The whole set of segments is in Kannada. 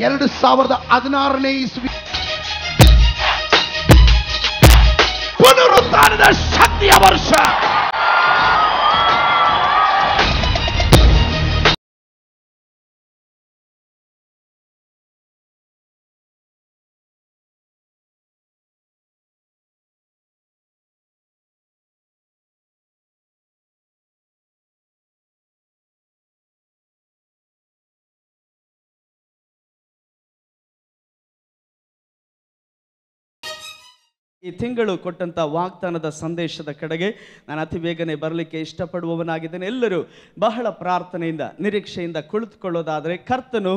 2016ನೇ ಇಸ್ವಿ ಪುನರುತ್ಥಾನದ ಶಕ್ತಿಯ ವರ್ಷ. ಈ ತಿಂಗಳು ಕೊಟ್ಟಂಥ ವಾಗ್ದಾನದ ಸಂದೇಶದ ಕಡೆಗೆ ನಾನು ಅತಿ ಬೇಗನೆ ಬರಲಿಕ್ಕೆ ಇಷ್ಟಪಡುವವನಾಗಿದ್ದೇನೆ. ಎಲ್ಲರೂ ಬಹಳ ಪ್ರಾರ್ಥನೆಯಿಂದ ನಿರೀಕ್ಷೆಯಿಂದ ಕುಳಿತುಕೊಳ್ಳೋದಾದರೆ ಕರ್ತನು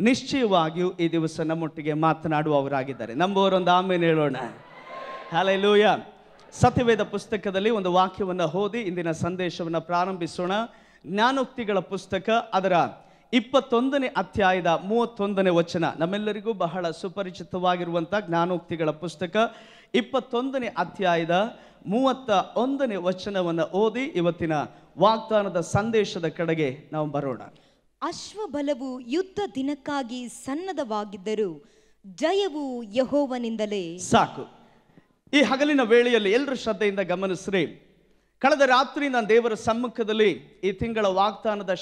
ನಿಶ್ಚಯವಾಗಿಯೂ ಈ ದಿವಸ ನಮ್ಮೊಟ್ಟಿಗೆ ಮಾತನಾಡುವವರಾಗಿದ್ದಾರೆ. ನಂಬುವವರೊಂದು ಆಮೇಲೆ ಹೇಳೋಣ. ಹಲ್ಲೆಲೂಯಾ. ಸತ್ಯವೇದ ಪುಸ್ತಕದಲ್ಲಿ ಒಂದು ವಾಕ್ಯವನ್ನು ಓದಿ ಇಂದಿನ ಸಂದೇಶವನ್ನು ಪ್ರಾರಂಭಿಸೋಣ. ಜ್ಞಾನೋಕ್ತಿಗಳ ಪುಸ್ತಕ ಅದರ 21ನೇ ಅಧ್ಯಾಯದ 31ನೇ ವಚನ. ನಮ್ಮೆಲ್ಲರಿಗೂ ಬಹಳ ಸುಪರಿಚಿತವಾಗಿರುವಂಥ ಜ್ಞಾನೋಕ್ತಿಗಳ ಪುಸ್ತಕ 21ನೇ ಅಧ್ಯಾಯದ 31ನೇ ವಚನವನ್ನು ಓದಿ ಇವತ್ತಿನ ವಾಗ್ದಾನದ ಸಂದೇಶದ ಕಡೆಗೆ ನಾವು ಬರೋಣ. ಅಶ್ವಬಲವು ಯುದ್ಧ ದಿನಕ್ಕಾಗಿ ಸನ್ನದ್ಧವಾಗಿದ್ದರೂ ಜಯವು ಯೆಹೋವನಿಂದಲೇ. ಸಾಕು. ಈ ಹಗಲಿನ ವೇಳೆಯಲ್ಲಿ ಎಲ್ಲರೂ ಶ್ರದ್ಧೆಯಿಂದ ಗಮನಿಸ್ರಿ. ಕಳೆದ ರಾತ್ರಿ ನಾನು ದೇವರ ಸಮ್ಮುಖದಲ್ಲಿ ಈ ತಿಂಗಳ ವಾಗ್ದಾನದ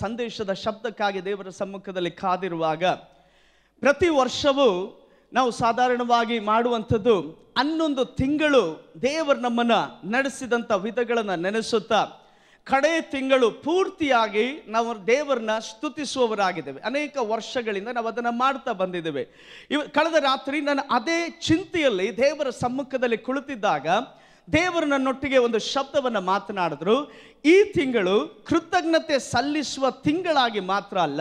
ಸಂದೇಶದ ಶಬ್ದಕ್ಕಾಗಿ ದೇವರ ಸಮ್ಮುಖದಲ್ಲಿ ಕಾದಿರುವಾಗ, ಪ್ರತಿ ವರ್ಷವೂ ನಾವು ಸಾಧಾರಣವಾಗಿ ಮಾಡುವಂಥದ್ದು 11 ತಿಂಗಳು ದೇವರು ನಮ್ಮನ್ನು ನಡೆಸಿದಂಥ ವಿಧಗಳನ್ನು ನೆನೆಸುತ್ತಾ ಕಡೆ ತಿಂಗಳು ಪೂರ್ತಿಯಾಗಿ ನಾವು ದೇವರನ್ನ ಸ್ತುತಿಸುವವರಾಗಿದ್ದೇವೆ. ಅನೇಕ ವರ್ಷಗಳಿಂದ ನಾವು ಅದನ್ನು ಮಾಡ್ತಾ ಬಂದಿದ್ದೇವೆ. ಕಳೆದ ರಾತ್ರಿ ನಾನು ಅದೇ ಚಿಂತೆಯಲ್ಲಿ ದೇವರ ಸಮ್ಮುಖದಲ್ಲಿ ಕುಳಿತಿದ್ದಾಗ ದೇವರು ನನ್ನೊಟ್ಟಿಗೆ ಒಂದು ಶಬ್ದವನ್ನು ಮಾತನಾಡಿದ್ರು. ಈ ತಿಂಗಳು ಕೃತಜ್ಞತೆ ಸಲ್ಲಿಸುವ ತಿಂಗಳಾಗಿ ಮಾತ್ರ ಅಲ್ಲ,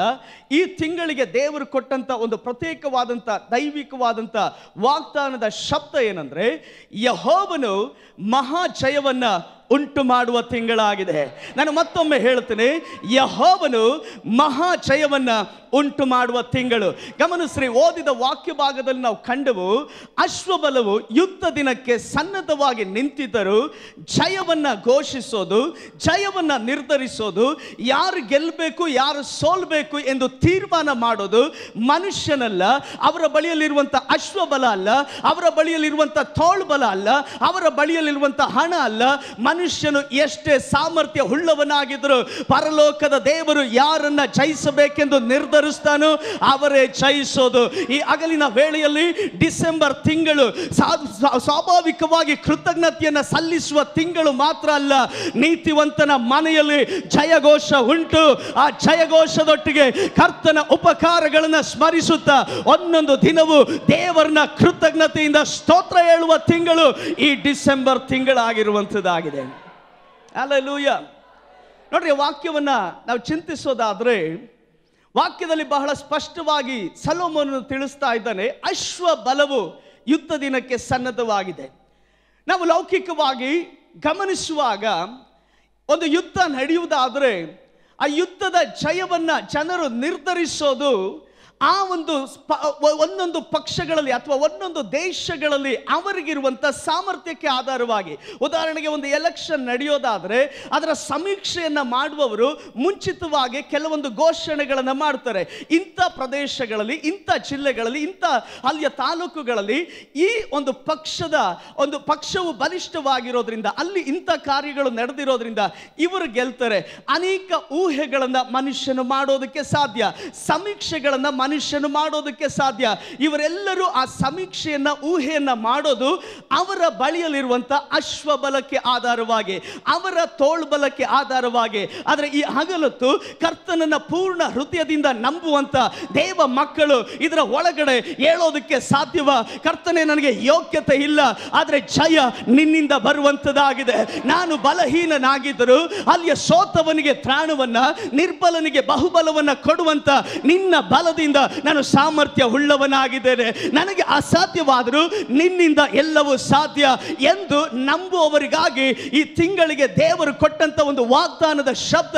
ಈ ತಿಂಗಳಿಗೆ ದೇವರು ಕೊಟ್ಟಂಥ ಒಂದು ಪ್ರತ್ಯೇಕವಾದಂಥ ದೈವಿಕವಾದಂಥ ವಾಗ್ದಾನದ ಶಬ್ದ ಏನಂದರೆ, ಯೆಹೋವನು ಮಹಾ ಜಯವನ್ನು ಉಂಟು ಮಾಡುವ ತಿಂಗಳಾಗಿದೆ. ನಾನು ಮತ್ತೊಮ್ಮೆ ಹೇಳ್ತೀನಿ, ಯೆಹೋವನು ಮಹಾ ಜಯವನ್ನು ಉಂಟು ಮಾಡುವ ತಿಂಗಳು. ಗಮನಿಸ್ರಿ, ಓದಿದ ವಾಕ್ಯ ಭಾಗದಲ್ಲಿ ನಾವು ಕಂಡವು, ಅಶ್ವಬಲವು ಯುದ್ಧ ದಿನಕ್ಕೆ ಸನ್ನದ್ಧವಾಗಿ ನಿಂತಿದ್ದರು ಜಯವನ್ನು ಘೋಷಿಸೋದು, ಜಯವನ್ನು ನಿರ್ಧರಿಸೋದು, ಯಾರು ಗೆಲ್ಲಬೇಕು ಯಾರು ಸೋಲ್ಬೇಕು ಎಂದು ತೀರ್ಮಾನ ಮಾಡೋದು ಮನುಷ್ಯನಲ್ಲ, ಅವರ ಬಳಿಯಲ್ಲಿರುವಂಥ ಅಶ್ವಬಲ ಅಲ್ಲ, ಅವರ ಬಳಿಯಲ್ಲಿರುವಂಥ ತೋಳ್ಬಲ ಅಲ್ಲ, ಅವರ ಬಳಿಯಲ್ಲಿರುವಂಥ ಹಣ ಅಲ್ಲ. ಮನುಷ್ಯನು ಎಷ್ಟೇ ಸಾಮರ್ಥ್ಯ ಉಳ್ಳವನಾಗಿದ್ದರೂ ಪರಲೋಕದ ದೇವರು ಯಾರನ್ನ ಜಯಿಸಬೇಕೆಂದು ನಿರ್ಧರಿಸ್ತಾನೋ ಅವರೇ ಜಯಿಸೋದು. ಈ ಹಗಲಿನ ವೇಳೆಯಲ್ಲಿ ಡಿಸೆಂಬರ್ ತಿಂಗಳು ಸ್ವಾಭಾವಿಕವಾಗಿ ಕೃತಜ್ಞತೆಯನ್ನು ಸಲ್ಲಿಸುವ ತಿಂಗಳು ಮಾತ್ರ ಅಲ್ಲ, ನೀತಿವಂತನ ಮನೆಯಲ್ಲಿ ಜಯಘೋಷ ಉಂಟು. ಆ ಜಯಘೋಷದೊಟ್ಟಿಗೆ ಕರ್ತನ ಉಪಕಾರಗಳನ್ನು ಸ್ಮರಿಸುತ್ತಾ ಒಂದೊಂದು ದಿನವೂ ದೇವರನ್ನ ಕೃತಜ್ಞತೆಯಿಂದ ಸ್ತೋತ್ರ ಹೇಳುವ ತಿಂಗಳು ಈ ಡಿಸೆಂಬರ್ ತಿಂಗಳಾಗಿರುವಂಥದ್ದಾಗಿದೆ. ಹಲ್ಲೆಲೂಯಾ. ನೋಡ್ರಿ, ವಾಕ್ಯವನ್ನ ನಾವು ಚಿಂತಿಸೋದಾದ್ರೆ ವಾಕ್ಯದಲ್ಲಿ ಬಹಳ ಸ್ಪಷ್ಟವಾಗಿ ಸೊಲೊಮೋನನು ತಿಳಿಸ್ತಾ ಇದ್ದಾನೆ, ಅಶ್ವ ಬಲವು ಯುದ್ಧ ದಿನಕ್ಕೆ ಸನ್ನದ್ಧವಾಗಿದೆ. ನಾವು ಲೌಕಿಕವಾಗಿ ಗಮನಿಸುವಾಗ ಒಂದು ಯುದ್ಧ ನಡೆಯುವುದಾದರೆ ಆ ಯುದ್ಧದ ಜಯವನ್ನ ಜನರು ನಿರ್ಧರಿಸೋದು ಆ ಒಂದೊಂದು ಪಕ್ಷಗಳಲ್ಲಿ ಅಥವಾ ಒಂದೊಂದು ದೇಶಗಳಲ್ಲಿ ಅವರಿಗಿರುವಂಥ ಸಾಮರ್ಥ್ಯಕ್ಕೆ ಆಧಾರವಾಗಿ. ಉದಾಹರಣೆಗೆ ಒಂದು ಎಲೆಕ್ಷನ್ ನಡೆಯೋದಾದರೆ ಅದರ ಸಮೀಕ್ಷೆಯನ್ನು ಮಾಡುವವರು ಮುಂಚಿತವಾಗಿ ಕೆಲವೊಂದು ಘೋಷಣೆಗಳನ್ನು ಮಾಡ್ತಾರೆ. ಇಂಥ ಪ್ರದೇಶಗಳಲ್ಲಿ, ಇಂಥ ಜಿಲ್ಲೆಗಳಲ್ಲಿ, ಇಂಥ ಅಲ್ಲಿಯ ತಾಲೂಕುಗಳಲ್ಲಿ ಈ ಒಂದು ಪಕ್ಷವು ಬಲಿಷ್ಠವಾಗಿರೋದ್ರಿಂದ, ಅಲ್ಲಿ ಇಂಥ ಕಾರ್ಯಗಳು ನಡೆದಿರೋದ್ರಿಂದ ಇವರು ಗೆಲ್ತಾರೆ. ಅನೇಕ ಊಹೆಗಳನ್ನು ಮನುಷ್ಯನು ಮಾಡೋದಕ್ಕೆ ಸಾಧ್ಯ, ಸಮೀಕ್ಷೆಗಳನ್ನು ಮನುಷ್ಯನು ಮಾಡೋದಕ್ಕೆ ಸಾಧ್ಯ. ಇವರೆಲ್ಲರೂ ಆ ಸಮೀಕ್ಷೆಯನ್ನ, ಊಹೆಯನ್ನ ಮಾಡೋದು ಅವರ ಬಳಿಯಲ್ಲಿರುವಂತ ಅಶ್ವಬಲಕ್ಕೆ ಆಧಾರವಾಗಿ, ಅವರ ತೋಳ್ಬಲಕ್ಕೆ ಆಧಾರವಾಗಿ. ಆದರೆ ಈ ಹಗಲತ್ತು ಕರ್ತನನ್ನ ಪೂರ್ಣ ಹೃದಯದಿಂದ ನಂಬುವಂತ ದೇವ ಮಕ್ಕಳು ಇದರ ಒಳಗಡೆ ಹೇಳೋದಕ್ಕೆ ಸಾಧ್ಯವ, ಕರ್ತನೇ ನನಗೆ ಯೋಗ್ಯತೆ ಇಲ್ಲ, ಆದರೆ ಜಯ ನಿನ್ನಿಂದ ಬರುವಂತದಾಗಿದೆ. ನಾನು ಬಲಹೀನನಾಗಿದ್ದರೂ ಅಲ್ಲಿಯ ಸೋತವನಿಗೆ ತ್ರಾಣವನ್ನ, ನಿರ್ಬಲನಿಗೆ ಬಹುಬಲವನ್ನ ಕೊಡುವಂತ ನಿನ್ನ ಬಲದಿಂದ ನಾನು ಸಾಮರ್ಥ್ಯ ಉಳ್ಳವನಾಗಿದ್ದೇನೆ, ನನಗೆ ಅಸಾಧ್ಯವಾದರೂ ನಿನ್ನಿಂದ ಎಲ್ಲವೂ ಸಾಧ್ಯ ಎಂದು ನಂಬುವವರಿಗಾಗಿ ಈ ತಿಂಗಳಿಗೆ ದೇವರು ಕೊಟ್ಟಂತ ಒಂದು ವಾಗ್ದಾನದ ಶಬ್ದ,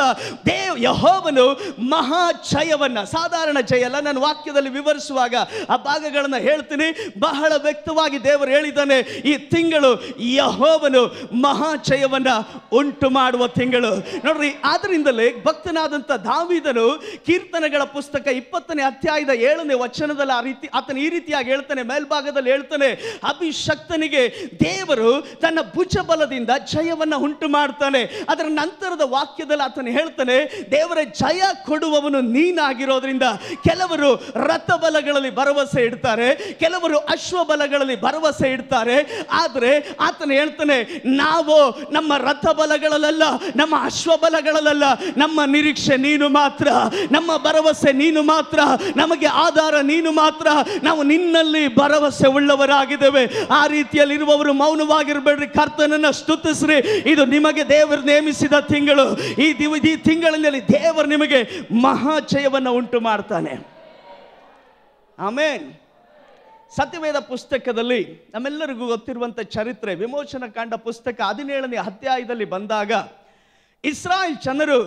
ಯೆಹೋವನು ಮಹಾ ಜಯವನ್ನ, ಸಾಧಾರಣ ಜಯ ಅಲ್ಲ, ನಾನು ವಾಕ್ಯದಲ್ಲಿ ವಿವರಿಸುವಾಗ ಆ ಭಾಗಗಳನ್ನು ಹೇಳ್ತೀನಿ. ಬಹಳ ವ್ಯಕ್ತವಾಗಿ ದೇವರು ಹೇಳಿದ್ದಾನೆ, ಈ ತಿಂಗಳು ಯೆಹೋವನು ಮಹಾ ಜಯವನ್ನ ಉಂಟು ಮಾಡುವ ತಿಂಗಳು. ನೋಡ್ರಿ, ಆದ್ರಿಂದಲೇ ಭಕ್ತನಾದಂಥ ದಾವೀದನು ಕೀರ್ತನೆಗಳ ಪುಸ್ತಕ 20ನೇ ಅಧ್ಯಾಯ ಅಧ್ಯಾಯದ 7ನೇ ವಚನದಲ್ಲಿ ಆತನ ಈ ರೀತಿಯಾಗಿ ಹೇಳ್ತಾನೆ, ಮೇಲ್ಭಾಗದಲ್ಲಿ ಹೇಳ್ತಾನೆ, ಅಭಿಷಕ್ತನಿಗೆ ದೇವರು ತನ್ನ ಭುಜಬಲದಿಂದ ಜಯವನ್ನ ಉಂಟು ಮಾಡ್ತಾನೆ. ಅದರ ನಂತರದ ವಾಕ್ಯದಲ್ಲಿ ಆತನು ಹೇಳ್ತಾನೆ, ದೇವರ ಜಯ ಕೊಡುವವನು ನೀನಾಗಿರೋದ್ರಿಂದ ಕೆಲವರು ರಥಬಲಗಳಲ್ಲಿ ಭರವಸೆ ಇಡ್ತಾರೆ, ಕೆಲವರು ಅಶ್ವಬಲಗಳಲ್ಲಿ ಭರವಸೆ ಇಡ್ತಾರೆ. ಆದರೆ ಆತನು ಹೇಳ್ತಾನೆ, ನಾವು ನಮ್ಮ ರಥಬಲಗಳಲ್ಲ, ನಮ್ಮ ಅಶ್ವಬಲಗಳಲ್ಲ, ನಮ್ಮ ನಿರೀಕ್ಷೆ ನೀನು ಮಾತ್ರ, ನಮ್ಮ ಭರವಸೆ ನೀನು ಮಾತ್ರ, ನಮಗೆ ಆಧಾರ ನೀನು ಮಾತ್ರ. ನಾವು ನಿನ್ನಲ್ಲಿ ಭರವಸೆ ಉಳ್ಳವರಾಗಿದ್ದೇವೆ. ಆ ರೀತಿಯಲ್ಲಿ ಇರುವವರು ಮೌನವಾಗಿರಬೇಡ್ರಿ, ಕರ್ತನನ್ನ ಸ್ತುತಿಸ್ರಿ. ಇದು ನಿಮಗೆ ದೇವರು ನೇಮಿಸಿದ ತಿಂಗಳು. ಈ ತಿಂಗಳಿನಲ್ಲಿ ದೇವರು ನಿಮಗೆ ಮಹಾ ಜಯವನ್ನು ಉಂಟು ಮಾಡ್ತಾನೆ. ಆಮೇನ್. ಸತ್ಯವೇದ ಪುಸ್ತಕದಲ್ಲಿ ನಮ್ಮೆಲ್ಲರಿಗೂ ಗೊತ್ತಿರುವಂತ ಚರಿತ್ರೆ, ವಿಮೋಚನ ಕಾಂಡ ಪುಸ್ತಕ 17ನೇ ಅಧ್ಯಾಯದಲ್ಲಿ ಬಂದಾಗ ಇಸ್ರಾಯೇಲ್ ಜನರು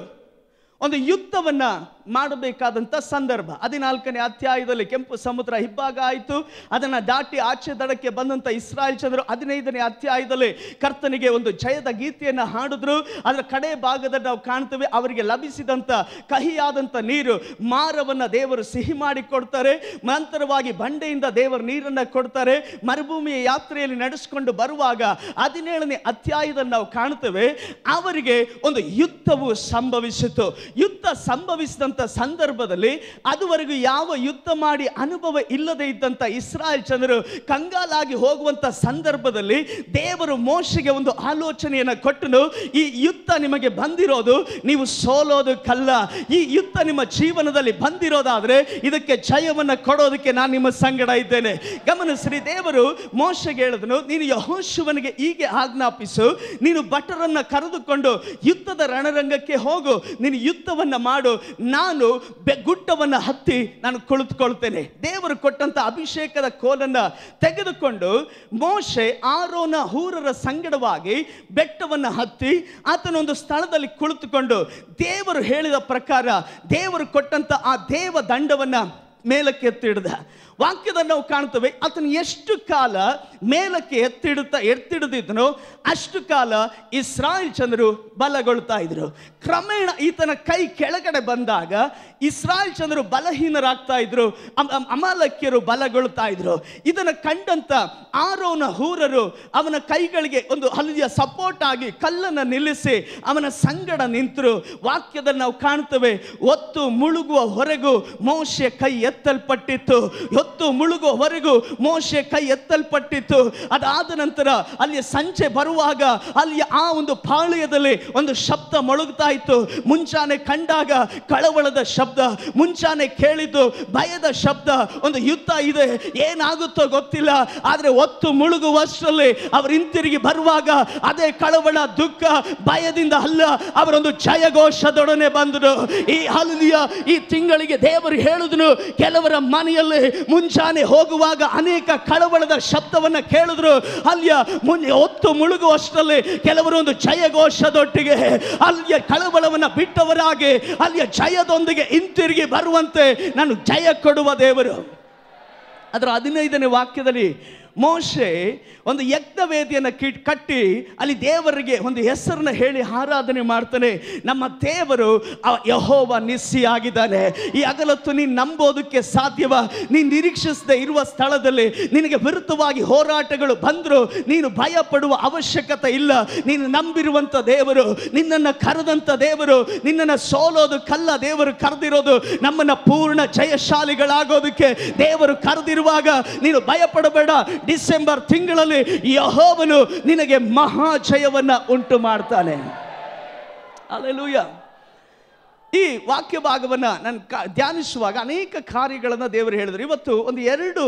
ಒಂದು ಯುದ್ಧವನ್ನ ಮಾಡಬೇಕಾದಂಥ ಸಂದರ್ಭ. 14ನೇ ಅಧ್ಯಾಯದಲ್ಲಿ ಕೆಂಪು ಸಮುದ್ರ ಇಬ್ಬಾಗ ಆಯಿತು. ಅದನ್ನು ದಾಟಿ ಆಚೆ ದಡಕ್ಕೆ ಬಂದಂಥ ಇಸ್ರಾಯೇಲ್ ಜನರು 15ನೇ ಅಧ್ಯಾಯದಲ್ಲಿ ಕರ್ತನಿಗೆ ಒಂದು ಜಯದ ಗೀತೆಯನ್ನು ಹಾಡಿದ್ರು. ಅದರ ಕಡೆ ಭಾಗದಲ್ಲಿ ನಾವು ಕಾಣ್ತೇವೆ, ಅವರಿಗೆ ಲಭಿಸಿದಂಥ ಕಹಿಯಾದಂಥ ನೀರು ಮಾರವನ್ನು ದೇವರು ಸಿಹಿ ಮಾಡಿ ಕೊಡ್ತಾರೆ. ನಂತರವಾಗಿ ಬಂಡೆಯಿಂದ ದೇವರು ನೀರನ್ನು ಕೊಡ್ತಾರೆ. ಮರುಭೂಮಿಯ ಯಾತ್ರೆಯಲ್ಲಿ ನಡೆಸಿಕೊಂಡು ಬರುವಾಗ 17ನೇ ಅಧ್ಯಾಯದಲ್ಲಿ ನಾವು ಕಾಣ್ತೇವೆ, ಅವರಿಗೆ ಒಂದು ಯುದ್ಧವು ಸಂಭವಿಸಿತು. ಯುದ್ಧ ಸಂಭವಿಸಿದ ಸಂದರ್ಭದಲ್ಲಿ ಅದುವರೆಗೂ ಯಾವ ಯುದ್ಧ ಮಾಡಿ ಅನುಭವ ಇಲ್ಲದೆ ಇದ್ದಂತ ಇಸ್ರಾಯೇಲ್ ಜನರು ಕಂಗಾಲಾಗಿ ಹೋಗುವಂತ ಸಂದರ್ಭದಲ್ಲಿ ದೇವರು ಮೋಶೆಗೆ ಒಂದು ಆಲೋಚನೆಯನ್ನು ಕೊಟ್ಟನು. ಈ ಯುದ್ಧ ನಿಮಗೆ ಬಂದಿರೋದು ನೀವು ಸೋಲೋದಕ್ಕಲ್ಲ, ಈ ಯುದ್ಧ ನಿಮ್ಮ ಜೀವನದಲ್ಲಿ ಬಂದಿರೋದಾದ್ರೆ ಇದಕ್ಕೆ ಜಯವನ್ನು ಕೊಡೋದಕ್ಕೆ ನಾನು ನಿಮ್ಮ ಸಂಗಡ ಇದ್ದೇನೆ. ಗಮನಿಸ್ರಿ, ದೇವರು ಮೋಶೆಗೆ ಹೇಳಿದನು, ನೀನು ಯೆಹೋಶುವನಿಗೆ ಹೀಗೆ ಆಜ್ಞಾಪಿಸು, ನೀನು ಭಟರನ್ನ ಕರೆದುಕೊಂಡು ಯುದ್ಧದ ರಣರಂಗಕ್ಕೆ ಹೋಗು, ನೀನು ಯುದ್ಧವನ್ನ ಮಾಡು, ನಾನು ಗುಡ್ಡವನ್ನು ಹತ್ತಿ ನಾನು ಕುಳಿತುಕೊಳ್ತೇನೆ. ದೇವರು ಕೊಟ್ಟಂತ ಅಭಿಷೇಕದ ಕೋಲನ್ನ ತೆಗೆದುಕೊಂಡು ಮೋಶೆ ಆರೋನ ಹೂರರ ಸಂಗಡವಾಗಿ ಬೆಟ್ಟವನ್ನು ಹತ್ತಿ ಆತನೊಂದು ಸ್ಥಳದಲ್ಲಿ ಕುಳಿತುಕೊಂಡು ದೇವರು ಹೇಳಿದ ಪ್ರಕಾರ ದೇವರು ಕೊಟ್ಟಂತ ಆ ದೇವ ದಂಡವನ್ನ ಮೇಲಕ್ಕೆ ಎತ್ತಿಡಿದ. ವಾಕ್ಯದಲ್ಲಿ ನಾವು ಕಾಣ್ತೇವೆ, ಆತನು ಎಷ್ಟು ಕಾಲ ಮೇಲಕ್ಕೆ ಎತ್ತಿಡಿದಿದ್ದನೋ ಅಷ್ಟು ಕಾಲ ಇಸ್ರಾಯೇಲ್ ಜನರು ಬಲಗೊಳ್ತಾ ಇದ್ರು. ಕ್ರಮೇಣ ಈತನ ಕೈ ಕೆಳಗಡೆ ಬಂದಾಗ ಇಸ್ರಾಯೇಲ್ ಜನರು ಬಲಹೀನರಾಗ್ತಾ ಇದ್ರು, ಅಮಾಲೇಕ್ಯರು ಬಲಗೊಳ್ತಾ ಇದ್ರು. ಇದನ್ನು ಕಂಡಂತ ಆರೋನ ಹೂರರು ಅವನ ಕೈಗಳಿಗೆ ಒಂದು ಹಲ್ಲಿಯ ಸಪೋರ್ಟ್ ಆಗಿ ಕಲ್ಲನ್ನು ನಿಲ್ಲಿಸಿ ಅವನ ಸಂಗಡ ನಿಂತರು. ವಾಕ್ಯದಲ್ಲಿ ನಾವು ಕಾಣ್ತೇವೆ, ಒತ್ತು ಮುಳುಗುವ ಹೊರೆಗೂ ಮೋಶೆ ಕೈ ಎತ್ತಲ್ಪಟ್ಟಿತ್ತು, ಹೊತ್ತು ಮುಳುಗುವವರೆಗೂ ಮೋಶೆ ಕೈ ಎತ್ತಲ್ಪಟ್ಟಿತ್ತು. ಅದಾದ ನಂತರ ಅಲ್ಲಿ ಸಂಜೆ ಬರುವಾಗ ಅಲ್ಲಿ ಆ ಒಂದು ಪಾಳ್ಯದಲ್ಲಿ ಒಂದು ಶಬ್ದ ಮೊಳಗ್ತಾ ಇತ್ತು. ಮುಂಚಾನೆ ಕಂಡಾಗ ಕಳವಳದ ಶಬ್ದ, ಮುಂಚಾನೆ ಕೇಳಿದ್ದು ಭಯದ ಶಬ್ದ. ಒಂದು ಯುದ್ಧ ಇದೆ, ಏನಾಗುತ್ತೋ ಗೊತ್ತಿಲ್ಲ, ಆದರೆ ಒತ್ತು ಮುಳುಗುವಷ್ಟರಲ್ಲಿ ಅವರು ಹಿಂತಿರುಗಿ ಬರುವಾಗ ಅದೇ ಕಳವಳ, ದುಃಖ, ಭಯದಿಂದ ಅಲ್ಲ, ಅವರೊಂದು ಜಯಘೋಷದೊಡನೆ ಬಂದರು. ಈ ತಿಂಗಳಿಗೆ ದೇವರು ಹೇಳಿದನು, ಕೆಲವರ ಮನೆಯಲ್ಲಿ ಮುಂಚಾನೆ ಹೋಗುವಾಗ ಅನೇಕ ಕಳವಳದ ಶಬ್ದವನ್ನು ಕೇಳಿದ್ರು. ಅಲ್ಲಿಯ ಹೊತ್ತು ಮುಳುಗುವಷ್ಟರಲ್ಲಿ ಕೆಲವರು ಒಂದು ಜಯಘೋಷದೊಟ್ಟಿಗೆ ಅಲ್ಲಿಯ ಕಳವಳವನ್ನು ಬಿಟ್ಟವರಾಗಿ ಅಲ್ಲಿಯ ಜಯದೊಂದಿಗೆ ಹಿಂತಿರುಗಿ ಬರುವಂತೆ ನಾನು ಜಯ ಕೊಡುವ ದೇವರು. ಅದರ 15ನೇ ವಾಕ್ಯದಲ್ಲಿ ಮೋಶೆ ಒಂದು ಯಜ್ಞವೇದಿಯನ್ನು ಕಟ್ಟಿ ಅಲ್ಲಿ ದೇವರಿಗೆ ಒಂದು ಹೆಸರನ್ನ ಹೇಳಿ ಆರಾಧನೆ ಮಾಡ್ತಾನೆ. ನಮ್ಮ ದೇವರು ಯೆಹೋವ ನಿಸ್ಸಿಯಾಗಿದ್ದಾನೆ. ಈ ಹಗಲತ್ತು ನೀನು ನಂಬೋದಕ್ಕೆ ಸಾಧ್ಯವ? ನೀನು ನಿರೀಕ್ಷಿಸದೆ ಇರುವ ಸ್ಥಳದಲ್ಲಿ ನಿನಗೆ ವಿರುದ್ಧವಾಗಿ ಹೋರಾಟಗಳು ಬಂದರೂ ನೀನು ಭಯ ಪಡುವ ಅವಶ್ಯಕತೆ ಇಲ್ಲ. ನೀನು ನಂಬಿರುವಂಥ ದೇವರು, ನಿನ್ನನ್ನು ಕರೆದಂಥ ದೇವರು, ನಿನ್ನನ್ನು ಸೋಲೋದಕ್ಕಲ್ಲ ದೇವರು ಕರೆದಿರೋದು, ನಮ್ಮನ್ನು ಪೂರ್ಣ ಜಯಶಾಲಿಗಳಾಗೋದಕ್ಕೆ ದೇವರು ಕರೆದಿರುವಾಗ ನೀನು ಭಯ ಪಡಬೇಡ. ಡಿಸೆಂಬರ್ ತಿಂಗಳಲ್ಲಿ ಯೆಹೋವನು ನಿನಗೆ ಮಹಾ ಜಯವನ್ನ ಉಂಟು ಮಾಡ್ತಾನೆ. ಹಲ್ಲೆಲೂಯಾ. ಈ ವಾಕ್ಯ ಭಾಗವನ್ನ ನಾನು ಧ್ಯಾನಿಸುವಾಗ ಅನೇಕ ಕಾರ್ಯಗಳನ್ನು ದೇವರು ಹೇಳಿದರು. ಇವತ್ತು ಒಂದು 2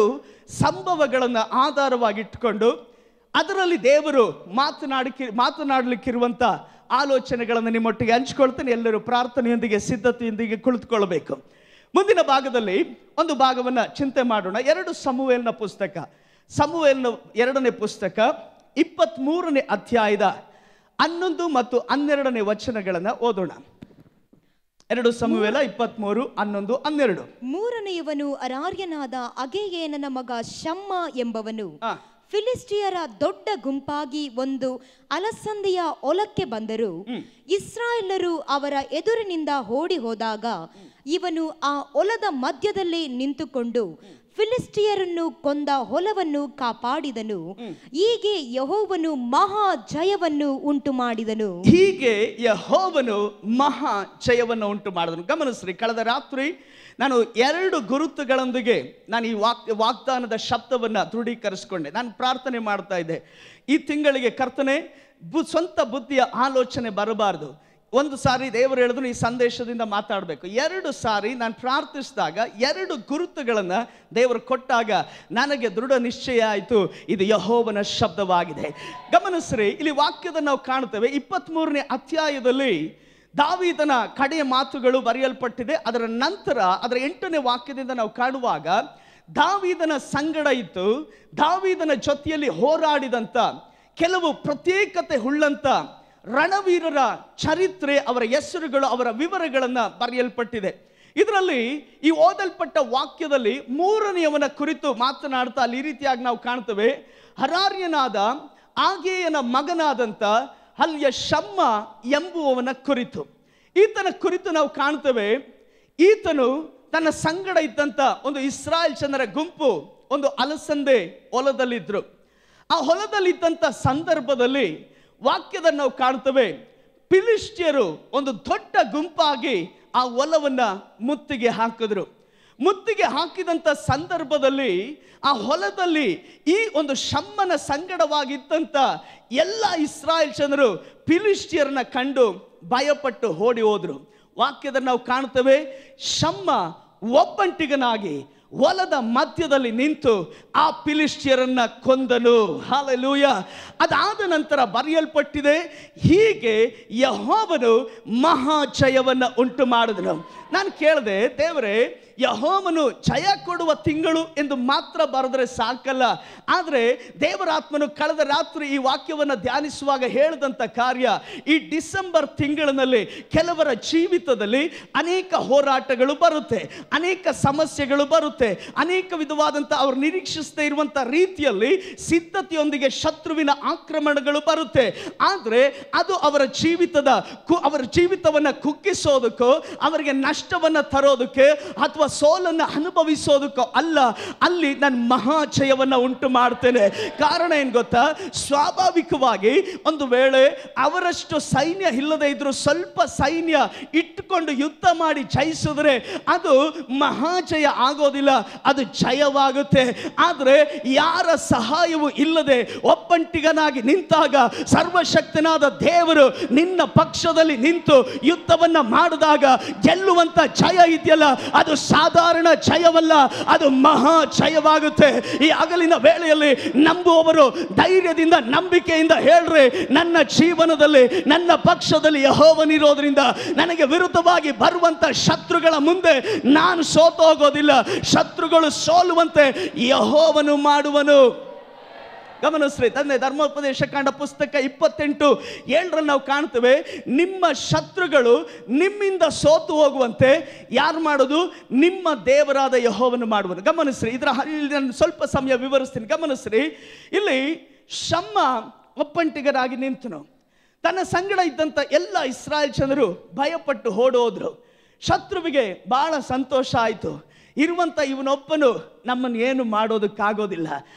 ಸಂಭವಗಳನ್ನು ಆಧಾರವಾಗಿಟ್ಟುಕೊಂಡು ಅದರಲ್ಲಿ ದೇವರು ಮಾತನಾಡಲಿಕ್ಕಿರುವಂಥ ಆಲೋಚನೆಗಳನ್ನು ನಿಮ್ಮೊಟ್ಟಿಗೆ ಹಂಚಿಕೊಳ್ತೇನೆ. ಎಲ್ಲರೂ ಪ್ರಾರ್ಥನೆಯೊಂದಿಗೆ ಸಿದ್ಧತೆಯೊಂದಿಗೆ ಕುಳಿತುಕೊಳ್ಳಬೇಕು. ಮುಂದಿನ ಭಾಗದಲ್ಲಿ ಒಂದು ಭಾಗವನ್ನು ಚಿಂತೆ ಮಾಡೋಣ. 2 ಸಮುವೇಲನ ಪುಸ್ತಕ, ಸಮುವೇಲನ 2ನೇ ಪುಸ್ತಕ 23ನೇ ಅಧ್ಯಾಯದ 11 ಮತ್ತು 12ನೇ ವಚನಗಳನ್ನು ಓದೋಣ. 2 ಸಮುವೇಲ 23, 11, 12. ಮೂರನೆಯವನು ಅರಾರ್ಯನಾದ ಅಗೇಯೇನನ ಮಗ ಶಮ್ಮ ಎಂಬವನು ಫಿಲಿಸ್ಟಿಯರ ದೊಡ್ಡ ಗುಂಪಾಗಿ ಒಂದು ಅಲಸಂದೆಯ ಹೊಲಕ್ಕೆ ಬಂದರು. ಇಸ್ರಾಯೇಲರು ಅವರ ಎದುರಿನಿಂದ ಓಡಿ ಹೋದಾಗ ಇವನು ಆ ಹೊಲದ ಮಧ್ಯದಲ್ಲಿ ನಿಂತುಕೊಂಡು ಫಿಲಿಸ್ಟಿಯರನ್ನು ಕೊಂದ ಹೊಲವನ್ನು ಕಾಪಾಡಿದನು. ಹೀಗೆ ಯೆಹೋವನು ಮಹಾ ಜಯವನ್ನು ಉಂಟು ಮಾಡಿದನು. ಗಮನಿಸ್ರಿ, ಕಳೆದ ರಾತ್ರಿ ನಾನು 2 ಗುರುತುಗಳೊಂದಿಗೆ ನಾನು ಈ ವಾಗ್ದಾನದ ಶಬ್ದವನ್ನು ದೃಢೀಕರಿಸಿಕೊಂಡೆ. ನಾನು ಪ್ರಾರ್ಥನೆ ಮಾಡ್ತಾ ಇದ್ದೆ, ಈ ತಿಂಗಳಿಗೆ ಕರ್ತನೆ ಸ್ವಂತ ಬುದ್ಧಿಯ ಆಲೋಚನೆ ಬರಬಾರ್ದು. ಒಂದು ಸಾರಿ ದೇವರು ಹೇಳಿದ್ರು ಈ ಸಂದೇಶದಿಂದ ಮಾತಾಡಬೇಕು. 2 ಸಾರಿ ನಾನು ಪ್ರಾರ್ಥಿಸಿದಾಗ 2 ಗುರುತುಗಳನ್ನು ದೇವರು ಕೊಟ್ಟಾಗ ನನಗೆ ದೃಢ ನಿಶ್ಚಯ ಆಯಿತು, ಇದು ಯೆಹೋವನ ಶಬ್ದವಾಗಿದೆ. ಗಮನಿಸ್ರಿ, ಇಲ್ಲಿ ವಾಕ್ಯದ ನಾವು ಕಾಣ್ತೇವೆ. 23ನೇ ಅಧ್ಯಾಯದಲ್ಲಿ ದಾವೀದನ ಕಡೆಯ ಮಾತುಗಳು ಬರೆಯಲ್ಪಟ್ಟಿದೆ. ಅದರ ನಂತರ ಅದರ 8ನೇ ವಾಕ್ಯದಿಂದ ನಾವು ಕಾಣುವಾಗ ದಾವೀದನ ಸಂಗಡ ಇತ್ತು, ದಾವೀದನ ಜೊತೆಯಲ್ಲಿ ಹೋರಾಡಿದಂಥ ಕೆಲವು ಪ್ರತ್ಯೇಕತೆ ಉಳ್ಳಂತ ರಣವೀರರ ಚರಿತ್ರೆ, ಅವರ ಹೆಸರುಗಳು, ಅವರ ವಿವರಗಳನ್ನು ಬರೆಯಲ್ಪಟ್ಟಿದೆ. ಇದರಲ್ಲಿ ಈ ಓದಲ್ಪಟ್ಟ ವಾಕ್ಯದಲ್ಲಿ 3ನೇಯವನ ಕುರಿತು ಮಾತನಾಡ್ತಾ ಅಲ್ಲಿ ಈ ರೀತಿಯಾಗಿ ನಾವು ಕಾಣ್ತೇವೆ. ಹರಾರ್ಯನಾದ ಆಗೇಯನ ಮಗನಾದಂಥ ಅಲ್ಲಿಯ ಶಮ್ಮ ಎಂಬುವವನ ಕುರಿತು, ಈತನ ಕುರಿತು ನಾವು ಕಾಣ್ತೇವೆ. ಈತನು ತನ್ನ ಸಂಗಡ ಇದ್ದಂಥ ಒಂದು ಇಸ್ರಾಯೇಲ್ ಜನರ ಗುಂಪು ಒಂದು ಅಲಸಂದೆ ಹೊಲದಲ್ಲಿದ್ದರು. ಆ ಹೊಲದಲ್ಲಿದ್ದಂಥ ಸಂದರ್ಭದಲ್ಲಿ ವಾಕ್ಯದ ನಾವು ಕಾಣ್ತೇವೆ, ಫಿಲಿಷ್ಟಿಯರು ಒಂದು ದೊಡ್ಡ ಗುಂಪಾಗಿ ಆ ಹೊಲವನ್ನು ಮುತ್ತಿಗೆ ಹಾಕಿದ್ರು. ಮುತ್ತಿಗೆ ಹಾಕಿದಂಥ ಸಂದರ್ಭದಲ್ಲಿ ಆ ಹೊಲದಲ್ಲಿ ಈ ಒಂದು ಶಮ್ಮನ ಸಂಗಡವಾಗಿದ್ದಂಥ ಎಲ್ಲ ಇಸ್ರಾಯೇಲ್ ಜನರು ಫಿಲಿಷ್ಟಿಯರನ್ನ ಕಂಡು ಭಯಪಟ್ಟು ಓಡಿ ಹೋದ್ರು. ವಾಕ್ಯದ ನಾವು ಕಾಣ್ತೇವೆ, ಶಮ್ಮ ಒಬ್ಬಂಟಿಗನಾಗಿ ಹೊಲದ ಮಧ್ಯದಲ್ಲಿ ನಿಂತು ಆ ಫಿಲಿಷ್ಟಿಯರನ್ನ ಕೊಂದನು. ಹಲ್ಲೆಲೂಯಾ. ಅದಾದ ನಂತರ ಬರೆಯಲ್ಪಟ್ಟಿದೆ, ಹೀಗೆ ಯೆಹೋವನು ಮಹಾ ಜಯವನ್ನು ಉಂಟು ಮಾಡಿದನು. ನಾನು ಕೇಳಿದೆ, ದೇವರೇ, ಯೆಹೋವನು ಜಯ ಕೊಡುವ ತಿಂಗಳು ಎಂದು ಮಾತ್ರ ಬರೆದರೆ ಸಾಕಲ್ಲ. ಆದರೆ ದೇವರಾತ್ಮನು ಕಳೆದ ರಾತ್ರಿ ಈ ವಾಕ್ಯವನ್ನು ಧ್ಯಾನಿಸುವಾಗ ಹೇಳಿದಂಥ ಕಾರ್ಯ, ಈ ಡಿಸೆಂಬರ್ ತಿಂಗಳಿನಲ್ಲಿ ಕೆಲವರ ಜೀವಿತದಲ್ಲಿ ಅನೇಕ ಹೋರಾಟಗಳು ಬರುತ್ತೆ, ಅನೇಕ ಸಮಸ್ಯೆಗಳು ಬರುತ್ತೆ, ಅನೇಕ ವಿಧವಾದಂಥ ಅವ್ರು ನಿರೀಕ್ಷಿಸದೇ ಇರುವಂಥ ರೀತಿಯಲ್ಲಿ ಸಿದ್ಧತೆಯೊಂದಿಗೆ ಶತ್ರುವಿನ ಆಕ್ರಮಣಗಳು ಬರುತ್ತೆ. ಆದರೆ ಅದು ಅವರ ಜೀವಿತವನ್ನು ಕುಗ್ಗಿಸೋದಕ್ಕೋ, ಅವರಿಗೆ ನಷ್ಟವನ್ನು ತರೋದಕ್ಕೆ ಅಥವಾ ಸೋಲನ್ನು ಅನುಭವಿಸೋದಕ್ಕೋ ಅಲ್ಲ. ಅಲ್ಲಿ ನಾನು ಮಹಾಜಯವನ್ನು ಉಂಟು ಮಾಡ್ತೇನೆ. ಕಾರಣ ಏನು ಗೊತ್ತಾ? ಸ್ವಾಭಾವಿಕವಾಗಿ ಒಂದು ವೇಳೆ ಅವರಷ್ಟು ಸೈನ್ಯ ಇಲ್ಲದೆ ಇದ್ರು ಸ್ವಲ್ಪ ಸೈನ್ಯ ಇಟ್ಟುಕೊಂಡು ಯುದ್ಧ ಮಾಡಿ ಜಯಿಸಿದ್ರೆ ಅದು ಮಹಾಜಯ ಆಗೋದಿಲ್ಲ, ಅದು ಜಯವಾಗುತ್ತೆ. ಆದರೆ ಯಾರ ಸಹಾಯವೂ ಇಲ್ಲದೆ ಒಬ್ಬಂಟಿಗನಾಗಿ ನಿಂತಾಗ ಸರ್ವಶಕ್ತನಾದ ದೇವರು ನಿನ್ನ ಪಕ್ಷದಲ್ಲಿ ನಿಂತು ಯುದ್ಧವನ್ನ ಮಾಡಿದಾಗ ಗೆಲ್ಲುವಂತ ಜಯ ಇದೆಯಲ್ಲ, ಅದು ಸಾಧಾರಣ ಜಯವಲ್ಲ, ಅದು ಮಹಾ ಜಯವಾಗುತ್ತೆ. ಈ ಹಗಲಿನ ವೇಳೆಯಲ್ಲಿ ನಂಬುವವರು ಧೈರ್ಯದಿಂದ ನಂಬಿಕೆಯಿಂದ ಹೇಳ್ರಿ, ನನ್ನ ಜೀವನದಲ್ಲಿ ನನ್ನ ಪಕ್ಷದಲ್ಲಿ ಯೆಹೋವನಿರೋದ್ರಿಂದ ನನಗೆ ವಿರುದ್ಧವಾಗಿ ಬರುವಂತ ಶತ್ರುಗಳ ಮುಂದೆ ನಾನು ಸೋತು ಹೋಗೋದಿಲ್ಲ. ಶತ್ರುಗಳು ಸೋಲುವಂತೆ ಯೆಹೋವನು ಮಾಡುವನು. ಗಮನಿಸ್ರಿ, ತಂದೆ ಧರ್ಮೋಪದೇಶ ಕಾಂಡ ಪುಸ್ತಕ 28:7 ನಾವು ಕಾಣ್ತೇವೆ, ನಿಮ್ಮ ಶತ್ರುಗಳು ನಿಮ್ಮಿಂದ ಸೋತು ಹೋಗುವಂತೆ ಯಾರು ಮಾಡೋದು? ನಿಮ್ಮ ದೇವರಾದ ಯೆಹೋವನು ಮಾಡುವನು. ಗಮನಿಸ್ರಿ, ಇದರ ನಾನು ಸ್ವಲ್ಪ ಸಮಯ ವಿವರಿಸ್ತೀನಿ. ಗಮನಿಸ್ರಿ, ಇಲ್ಲಿ ಶಮ್ಮ ಒಬ್ಬಂಟಿಗರಾಗಿ ನಿಂತನು. ತನ್ನ ಸಂಗಡ ಇದ್ದಂಥ ಎಲ್ಲ ಇಸ್ರಾಯೇಲ್ ಜನರು ಭಯಪಟ್ಟು ಓಡೋದ್ರು. ಶತ್ರುವಿಗೆ ಬಹಳ ಸಂತೋಷ ಆಯಿತು, ಇರುವಂಥ ಇವನೊಬ್ಬನು ನಮ್ಮನ್ನು ಏನು ಮಾಡೋದಕ್ಕಾಗೋದಿಲ್ಲ.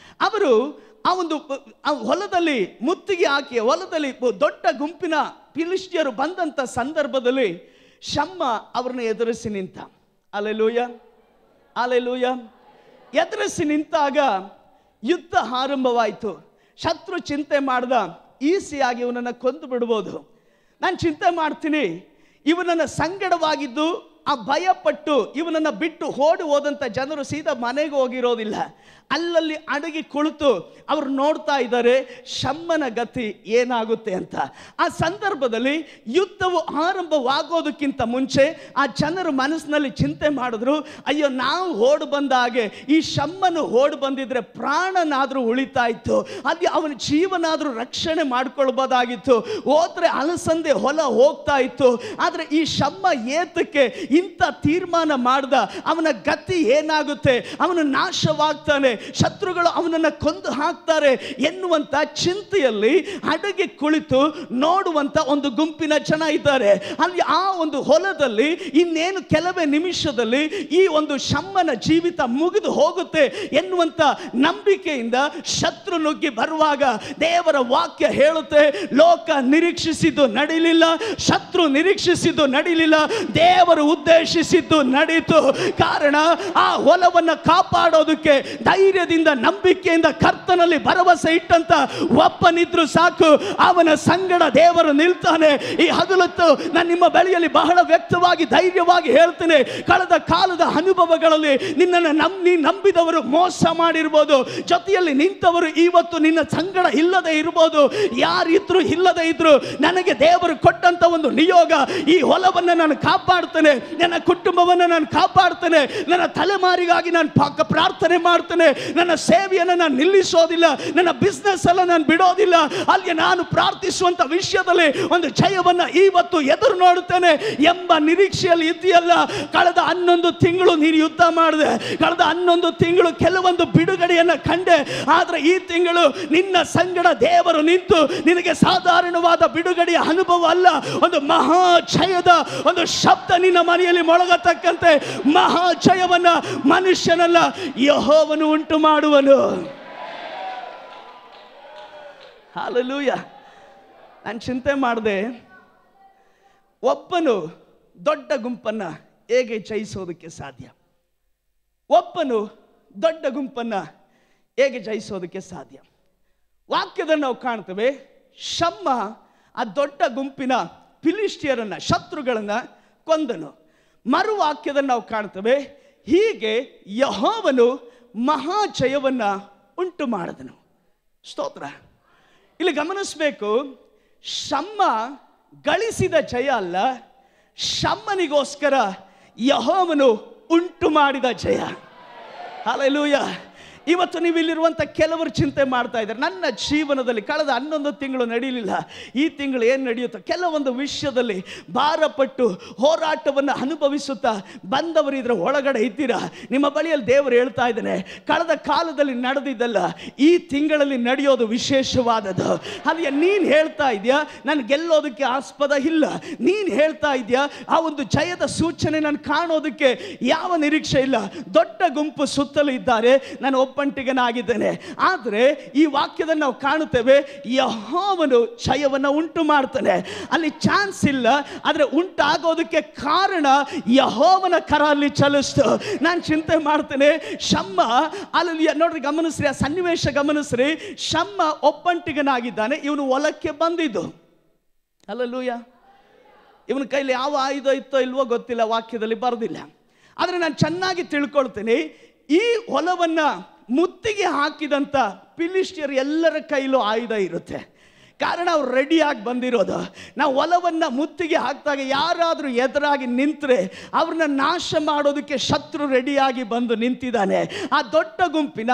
ಅವರು ಆ ಒಂದು ಹೊಲದಲ್ಲಿ ಮುತ್ತಿಗೆ ಹಾಕಿ ಹೊಲದಲ್ಲಿ ದೊಡ್ಡ ಗುಂಪಿನ ಫಿಲಿಷ್ಟಿಯರು ಬಂದಂಥ ಸಂದರ್ಭದಲ್ಲಿ ಶಮ್ಮ ಅವ್ರನ್ನ ಎದುರಿಸಿ ನಿಂತ. Hallelujah, hallelujah. ಎದುರಿಸಿ ನಿಂತಾಗ ಯುದ್ಧ ಆರಂಭವಾಯಿತು. ಶತ್ರು ಚಿಂತೆ ಮಾಡ್ದ, ಈಸಿಯಾಗಿ ಇವನನ್ನು ಕೊಂದು ಬಿಡ್ಬೋದು. ನಾನು ಚಿಂತೆ ಮಾಡ್ತೀನಿ, ಇವನನ್ನು ಸಂಗಡವಾಗಿದ್ದು ಆ ಭಯಪಟ್ಟು ಇವನನ್ನು ಬಿಟ್ಟು ಓಡಿ ಹೋದಂಥ ಜನರು ಸೀದಾ ಮನೆಗೆ ಹೋಗಿರೋದಿಲ್ಲ, ಅಲ್ಲಲ್ಲಿ ಅಡಗಿ ಕುಳಿತು ಅವರು ನೋಡ್ತಾ ಇದ್ದಾರೆ ಶಮ್ಮನ ಗತಿ ಏನಾಗುತ್ತೆ ಅಂತ. ಆ ಸಂದರ್ಭದಲ್ಲಿ ಯುದ್ಧವು ಆರಂಭವಾಗೋದಕ್ಕಿಂತ ಮುಂಚೆ ಆ ಜನರು ಮನಸ್ಸಿನಲ್ಲಿ ಚಿಂತೆ ಮಾಡಿದ್ರು, ಅಯ್ಯೋ ನಾವು ಓಡಿ ಬಂದ ಹಾಗೆ ಈ ಶಮ್ಮನು ಓಡಿ ಬಂದಿದ್ರೆ ಪ್ರಾಣನಾದರೂ ಉಳಿತಾ ಇತ್ತು, ಅಲ್ಲಿ ಅವನ ಜೀವನಾದರೂ ರಕ್ಷಣೆ ಮಾಡ್ಕೊಳ್ಬೋದಾಗಿತ್ತು, ಹೋದ್ರೆ ಅಲಸಂದೆ ಹೊಲ ಹೋಗ್ತಾ ಇತ್ತು. ಆದರೆ ಈ ಶಮ್ಮ ಏತಕ್ಕೆ ಇಂಥ ತೀರ್ಮಾನ ಮಾಡ್ದ? ಅವನ ಗತಿ ಏನಾಗುತ್ತೆ? ಅವನು ನಾಶವಾಗ್ತಾನೆ. ಶತ್ರುಗಳು ಅವನನ್ನು ಕೊಂದು ಹಾಕ್ತಾರೆ ಎನ್ನುವಂತ ಚಿಂತೆಯಲ್ಲಿ ಅಡಗಿ ಕುಳಿತು ನೋಡುವಂತ ಒಂದು ಗುಂಪಿನ ಜನ ಇದ್ದಾರೆ. ಅಲ್ಲಿ ಆ ಒಂದು ಹೊಲದಲ್ಲಿ ಇನ್ನೇನು ಕೆಲವೇ ನಿಮಿಷದಲ್ಲಿ ಈ ಒಂದು ಶಮ್ಮನ ಜೀವಿತ ಮುಗಿದು ಹೋಗುತ್ತೆ ಎನ್ನುವಂತ ನಂಬಿಕೆಯಿಂದ ಶತ್ರು ನುಗ್ಗಿ ಬರುವಾಗ ದೇವರ ವಾಕ್ಯ ಹೇಳುತ್ತೆ, ಲೋಕ ನಿರೀಕ್ಷಿಸಿದ್ದು ನಡೀಲಿಲ್ಲ, ಶತ್ರು ನಿರೀಕ್ಷಿಸಿದ್ದು ನಡೀಲಿಲ್ಲ, ದೇವರು ಉದ್ದೇಶಿಸಿದ್ದು ನಡೀತು. ಕಾರಣ ಆ ಹೊಲವನ್ನು ಕಾಪಾಡೋದಕ್ಕೆ ಧೈರ್ಯದಿಂದ ನಂಬಿಕೆಯಿಂದ ಕರ್ತನಲ್ಲಿ ಭರವಸೆ ಇಟ್ಟಂತ ಒಬ್ಬನಿದ್ರು ಸಾಕು, ಅವನ ಸಂಗಡ ದೇವರು ನಿಲ್ತಾನೆ. ಈ ಹಗಲೊತ್ತು ನಾನು ನಿಮ್ಮ ಬಳಿಯಲ್ಲಿ ಬಹಳ ವ್ಯಕ್ತವಾಗಿ ಧೈರ್ಯವಾಗಿ ಹೇಳ್ತೇನೆ, ಕಳೆದ ಕಾಲದ ಅನುಭವಗಳಲ್ಲಿ ನಿನ್ನನ್ನು ನಂಬಿದವರು ಮೋಸ ಮಾಡಿರ್ಬೋದು, ಜೊತೆಯಲ್ಲಿ ನಿಂತವರು ಇವತ್ತು ನಿನ್ನ ಸಂಗಡ ಇಲ್ಲದೆ ಇರಬಹುದು. ಯಾರಿದ್ರು ಇಲ್ಲದೆ ಇದ್ರು, ನನಗೆ ದೇವರು ಕೊಟ್ಟಂತ ಒಂದು ನಿಯೋಗ, ಈ ಹೊಲವನ್ನು ನಾನು ಕಾಪಾಡ್ತೇನೆ, ನನ್ನ ಕುಟುಂಬವನ್ನು ನಾನು ಕಾಪಾಡ್ತೇನೆ, ನನ್ನ ತಲೆಮಾರಿಗಾಗಿ ನಾನು ಪ್ರಾರ್ಥನೆ ಮಾಡ್ತೇನೆ, ನನ್ನ ಸೇವೆಯನ್ನು ನಾನು ನಿಲ್ಲಿಸೋದಿಲ್ಲ, ನನ್ನ ಬಿಸ್ನೆಸ್ ಎಲ್ಲ ನಾನು ಬಿಡೋದಿಲ್ಲ, ಅಲ್ಲಿ ನಾನು ಪ್ರಾರ್ಥಿಸುವಂತ ವಿಷಯದಲ್ಲಿ ಒಂದು ಜಯವನ್ನು ಇವತ್ತು ಎದುರು ನೋಡುತ್ತೇನೆ ಎಂಬ ನಿರೀಕ್ಷೆಯಲ್ಲಿ ಇದೆಯಲ್ಲ. ಕಳೆದ 11 ತಿಂಗಳು ನೀನು ಯುದ್ಧ ಮಾಡಿದೆ, ಕಳೆದ 11 ತಿಂಗಳು ಕೆಲವೊಂದು ಬಿಡುಗಡೆಯನ್ನು ಕಂಡೆ, ಆದರೆ ಈ ತಿಂಗಳು ನಿನ್ನ ಸಂಗಡ ದೇವರು ನಿಂತು ನಿನಗೆ ಸಾಧಾರಣವಾದ ಬಿಡುಗಡೆಯ ಅನುಭವ ಅಲ್ಲ, ಒಂದು ಮಹಾ ಜಯದ ಒಂದು ಶಬ್ದ ನಿನ್ನ ಮನೆಯಲ್ಲಿ ಮೊಳಗತಕ್ಕಂತೆ ಮಹಾ ಜಯವನ್ನ ಮನುಷ್ಯನಲ್ಲ ಯೆಹೋವನು ಉಂಟು ಮಾಡುವನು. ಹಲ್ಲೆಲೂಯಾ. ನಾನು ಚಿಂತೆ ಮಾಡಿದೆ, ಒಬ್ಬನು ದೊಡ್ಡ ಗುಂಪನ್ನ ಹೇಗೆ ಜಯಿಸೋದಕ್ಕೆ ಸಾಧ್ಯ, ಒಬ್ಬನು ದೊಡ್ಡ ಗುಂಪನ್ನ ಹೇಗೆ ಜಯಿಸೋದಕ್ಕೆ ಸಾಧ್ಯ. ವಾಕ್ಯದಲ್ಲಿ ನಾವು ಕಾಣ್ತೇವೆ, ಶಮ್ಮ ಆ ದೊಡ್ಡ ಗುಂಪಿನ ಫಿಲಿಷ್ಟಿಯರನ್ನ ಶತ್ರುಗಳನ್ನ ಕೊಂದನು. ಮರು ವಾಕ್ಯದಲ್ಲಿ ನಾವು ಕಾಣ್ತೇವೆ, ಹೀಗೆ ಯೆಹೋವನು ಮಹಾ ಜಯವನ್ನ ಉಂಟು ಮಾಡಿದನು. ಸ್ತೋತ್ರ. ಇಲ್ಲಿ ಗಮನಿಸಬೇಕು, ಶಮ್ಮ ಗಳಿಸಿದ ಜಯ ಅಲ್ಲ, ಶಮ್ಮನಿಗೋಸ್ಕರ ಯೆಹೋವನು ಉಂಟು ಮಾಡಿದ ಜಯ. ಹಲ್ಲೆಲೂಯಾ. ಇವತ್ತು ನೀವು ಇಲ್ಲಿರುವಂಥ ಕೆಲವರು ಚಿಂತೆ ಮಾಡ್ತಾ ಇದ್ದಾರೆ, ನನ್ನ ಜೀವನದಲ್ಲಿ ಕಳೆದ 11 ತಿಂಗಳು ನಡೀಲಿಲ್ಲ, ಈ ತಿಂಗಳು ಏನು ನಡೆಯುತ್ತೋ, ಕೆಲವೊಂದು ವಿಷಯದಲ್ಲಿ ಭಾರಪಟ್ಟು ಹೋರಾಟವನ್ನು ಅನುಭವಿಸುತ್ತಾ ಬಂದವರು ಇದರ ಒಳಗಡೆ ಇದ್ದೀರಾ. ನಿಮ್ಮ ಬಳಿಯಲ್ಲಿ ದೇವರು ಹೇಳ್ತಾ ಇದ್ದಾನೆ, ಕಳೆದ ಕಾಲದಲ್ಲಿ ನಡೆದಿದ್ದಲ್ಲ, ಈ ತಿಂಗಳಲ್ಲಿ ನಡೆಯೋದು ವಿಶೇಷವಾದದ್ದು. ಅಲ್ಲಿ ನೀನು ಹೇಳ್ತಾ ಇದೆಯಾ ನಾನು ಗೆಲ್ಲೋದಕ್ಕೆ ಆಸ್ಪದ ಇಲ್ಲ, ನೀನು ಹೇಳ್ತಾ ಇದೆಯಾ ಆ ಒಂದು ಜಯದ ಸೂಚನೆ ನಾನು ಕಾಣೋದಕ್ಕೆ ಯಾವ ನಿರೀಕ್ಷೆ ಇಲ್ಲ. ದೊಡ್ಡ ಗುಂಪು ಸುತ್ತಲೂ ಇದ್ದಾರೆ, ನಾನು ಒಬ್ಬಂಟಿಗನಾಗಿದ್ದೇನೆ. ಆದರೆ ಈ ವಾಕ್ಯದಲ್ಲಿ ನಾವು ಕಾಣುತ್ತೇವೆ, ಯೆಹೋವನು ಜಯವನ್ನು ಉಂಟು ಮಾಡ್ತಾನೆ. ಅಲ್ಲಿ ಚಾನ್ಸ್ ಇಲ್ಲ, ಆದರೆ ಉಂಟಾಗೋದಕ್ಕೆ ಕಾರಣ ಯೆಹೋವನ ಕರ ಅಲ್ಲಿ ಚಲಿಸ್ತು. ನಾನು ಚಿಂತೆ ಮಾಡ್ತೇನೆ, ಶಮ್ಮ ಅಲ್ಲಿ ನೋಡ್ರಿ, ಗಮನಿಸ್ರಿ, ಆ ಸನ್ನಿವೇಶ ಗಮನಿಸ್ರಿ. ಶಮ್ಮ ಒಬ್ಬಂಟಿಗನಾಗಿದ್ದಾನೆ, ಇವನು ಹೊಲಕ್ಕೆ ಬಂದಿದ್ದು. ಹಲ್ಲೆಲೂಯಾ. ಇವನ ಕೈಲಿ ಯಾವ ಆಯುಧ ಇತ್ತೋ ಇಲ್ವೋ ಗೊತ್ತಿಲ್ಲ, ವಾಕ್ಯದಲ್ಲಿ ಬರೆದಿಲ್ಲ. ಆದರೆ ನಾನು ಚೆನ್ನಾಗಿ ತಿಳ್ಕೊಳ್ತೀನಿ, ಈ ಹೊಲವನ್ನ ಮುತ್ತಿಗೆ ಹಾಕಿದಂಥ ಫಿಲಿಷ್ಟಿಯರು ಎಲ್ಲರ ಕೈಲೂ ಆಯುಧ ಇರುತ್ತೆ. ಕಾರಣ ಅವ್ರು ರೆಡಿಯಾಗಿ ಬಂದಿರೋದು. ನಾವು ಹೊಲವನ್ನು ಮುತ್ತಿಗೆ ಹಾಕಿದಾಗ ಯಾರಾದರೂ ಎದುರಾಗಿ ನಿಂತರೆ ಅವ್ರನ್ನ ನಾಶ ಮಾಡೋದಕ್ಕೆ ಶತ್ರು ರೆಡಿಯಾಗಿ ಬಂದು ನಿಂತಿದ್ದಾನೆ. ಆ ದೊಡ್ಡ ಗುಂಪಿನ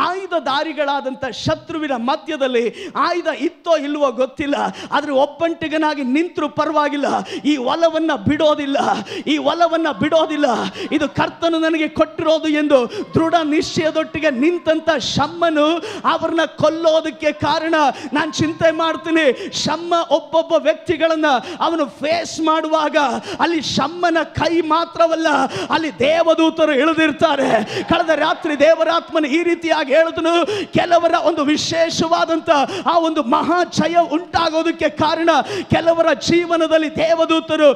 ಆಯುಧಧಾರಿಗಳಾದಂಥ ಶತ್ರುವಿನ ಮಧ್ಯದಲ್ಲಿ ಆಯುಧ ಇತ್ತೋ ಇಲ್ವೋ ಗೊತ್ತಿಲ್ಲ, ಆದರೆ ಒಬ್ಬಂಟಿಗನಾಗಿ ನಿಂತರೂ ಪರವಾಗಿಲ್ಲ, ಈ ಹೊಲವನ್ನು ಬಿಡೋದಿಲ್ಲ, ಈ ಹೊಲವನ್ನು ಬಿಡೋದಿಲ್ಲ, ಇದು ಕರ್ತನು ನನಗೆ ಕೊಟ್ಟಿರೋದು ಎಂದು ದೃಢ ನಿಶ್ಚಯದೊಟ್ಟಿಗೆ ನಿಂತಂಥ ಶಮ್ಮನು ಅವ್ರನ್ನ ಕೊಲ್ಲೋದಕ್ಕೆ ಕಾರಣ. ನಾನು ಚಿಂತೆ ಶಮ್ಮ ಒಬ್ಬೊಬ್ಬ ವ್ಯಕ್ತಿಗಳನ್ನ ಅವನು ಫೇಸ್ ಮಾಡುವಾಗ ಅಲ್ಲಿ ಶಮ್ಮನ ಕೈ ಮಾತ್ರವಲ್ಲ, ಅಲ್ಲಿ ದೇವದೂತರು ಇಳಿದಿರ್ತಾರೆ. ಕಳೆದ ರಾತ್ರಿ ದೇವರಾತ್ಮನ ಈ ರೀತಿಯಾಗಿ ಹೇಳಿದನು, ಕೆಲವರ ಒಂದು ವಿಶೇಷವಾದಂತ ಆ ಒಂದು ಮಹಾ ಜಯ ಉಂಟಾಗೋದಕ್ಕೆ ಕಾರಣ ಕೆಲವರ ಜೀವನದಲ್ಲಿ ದೇವದೂತರು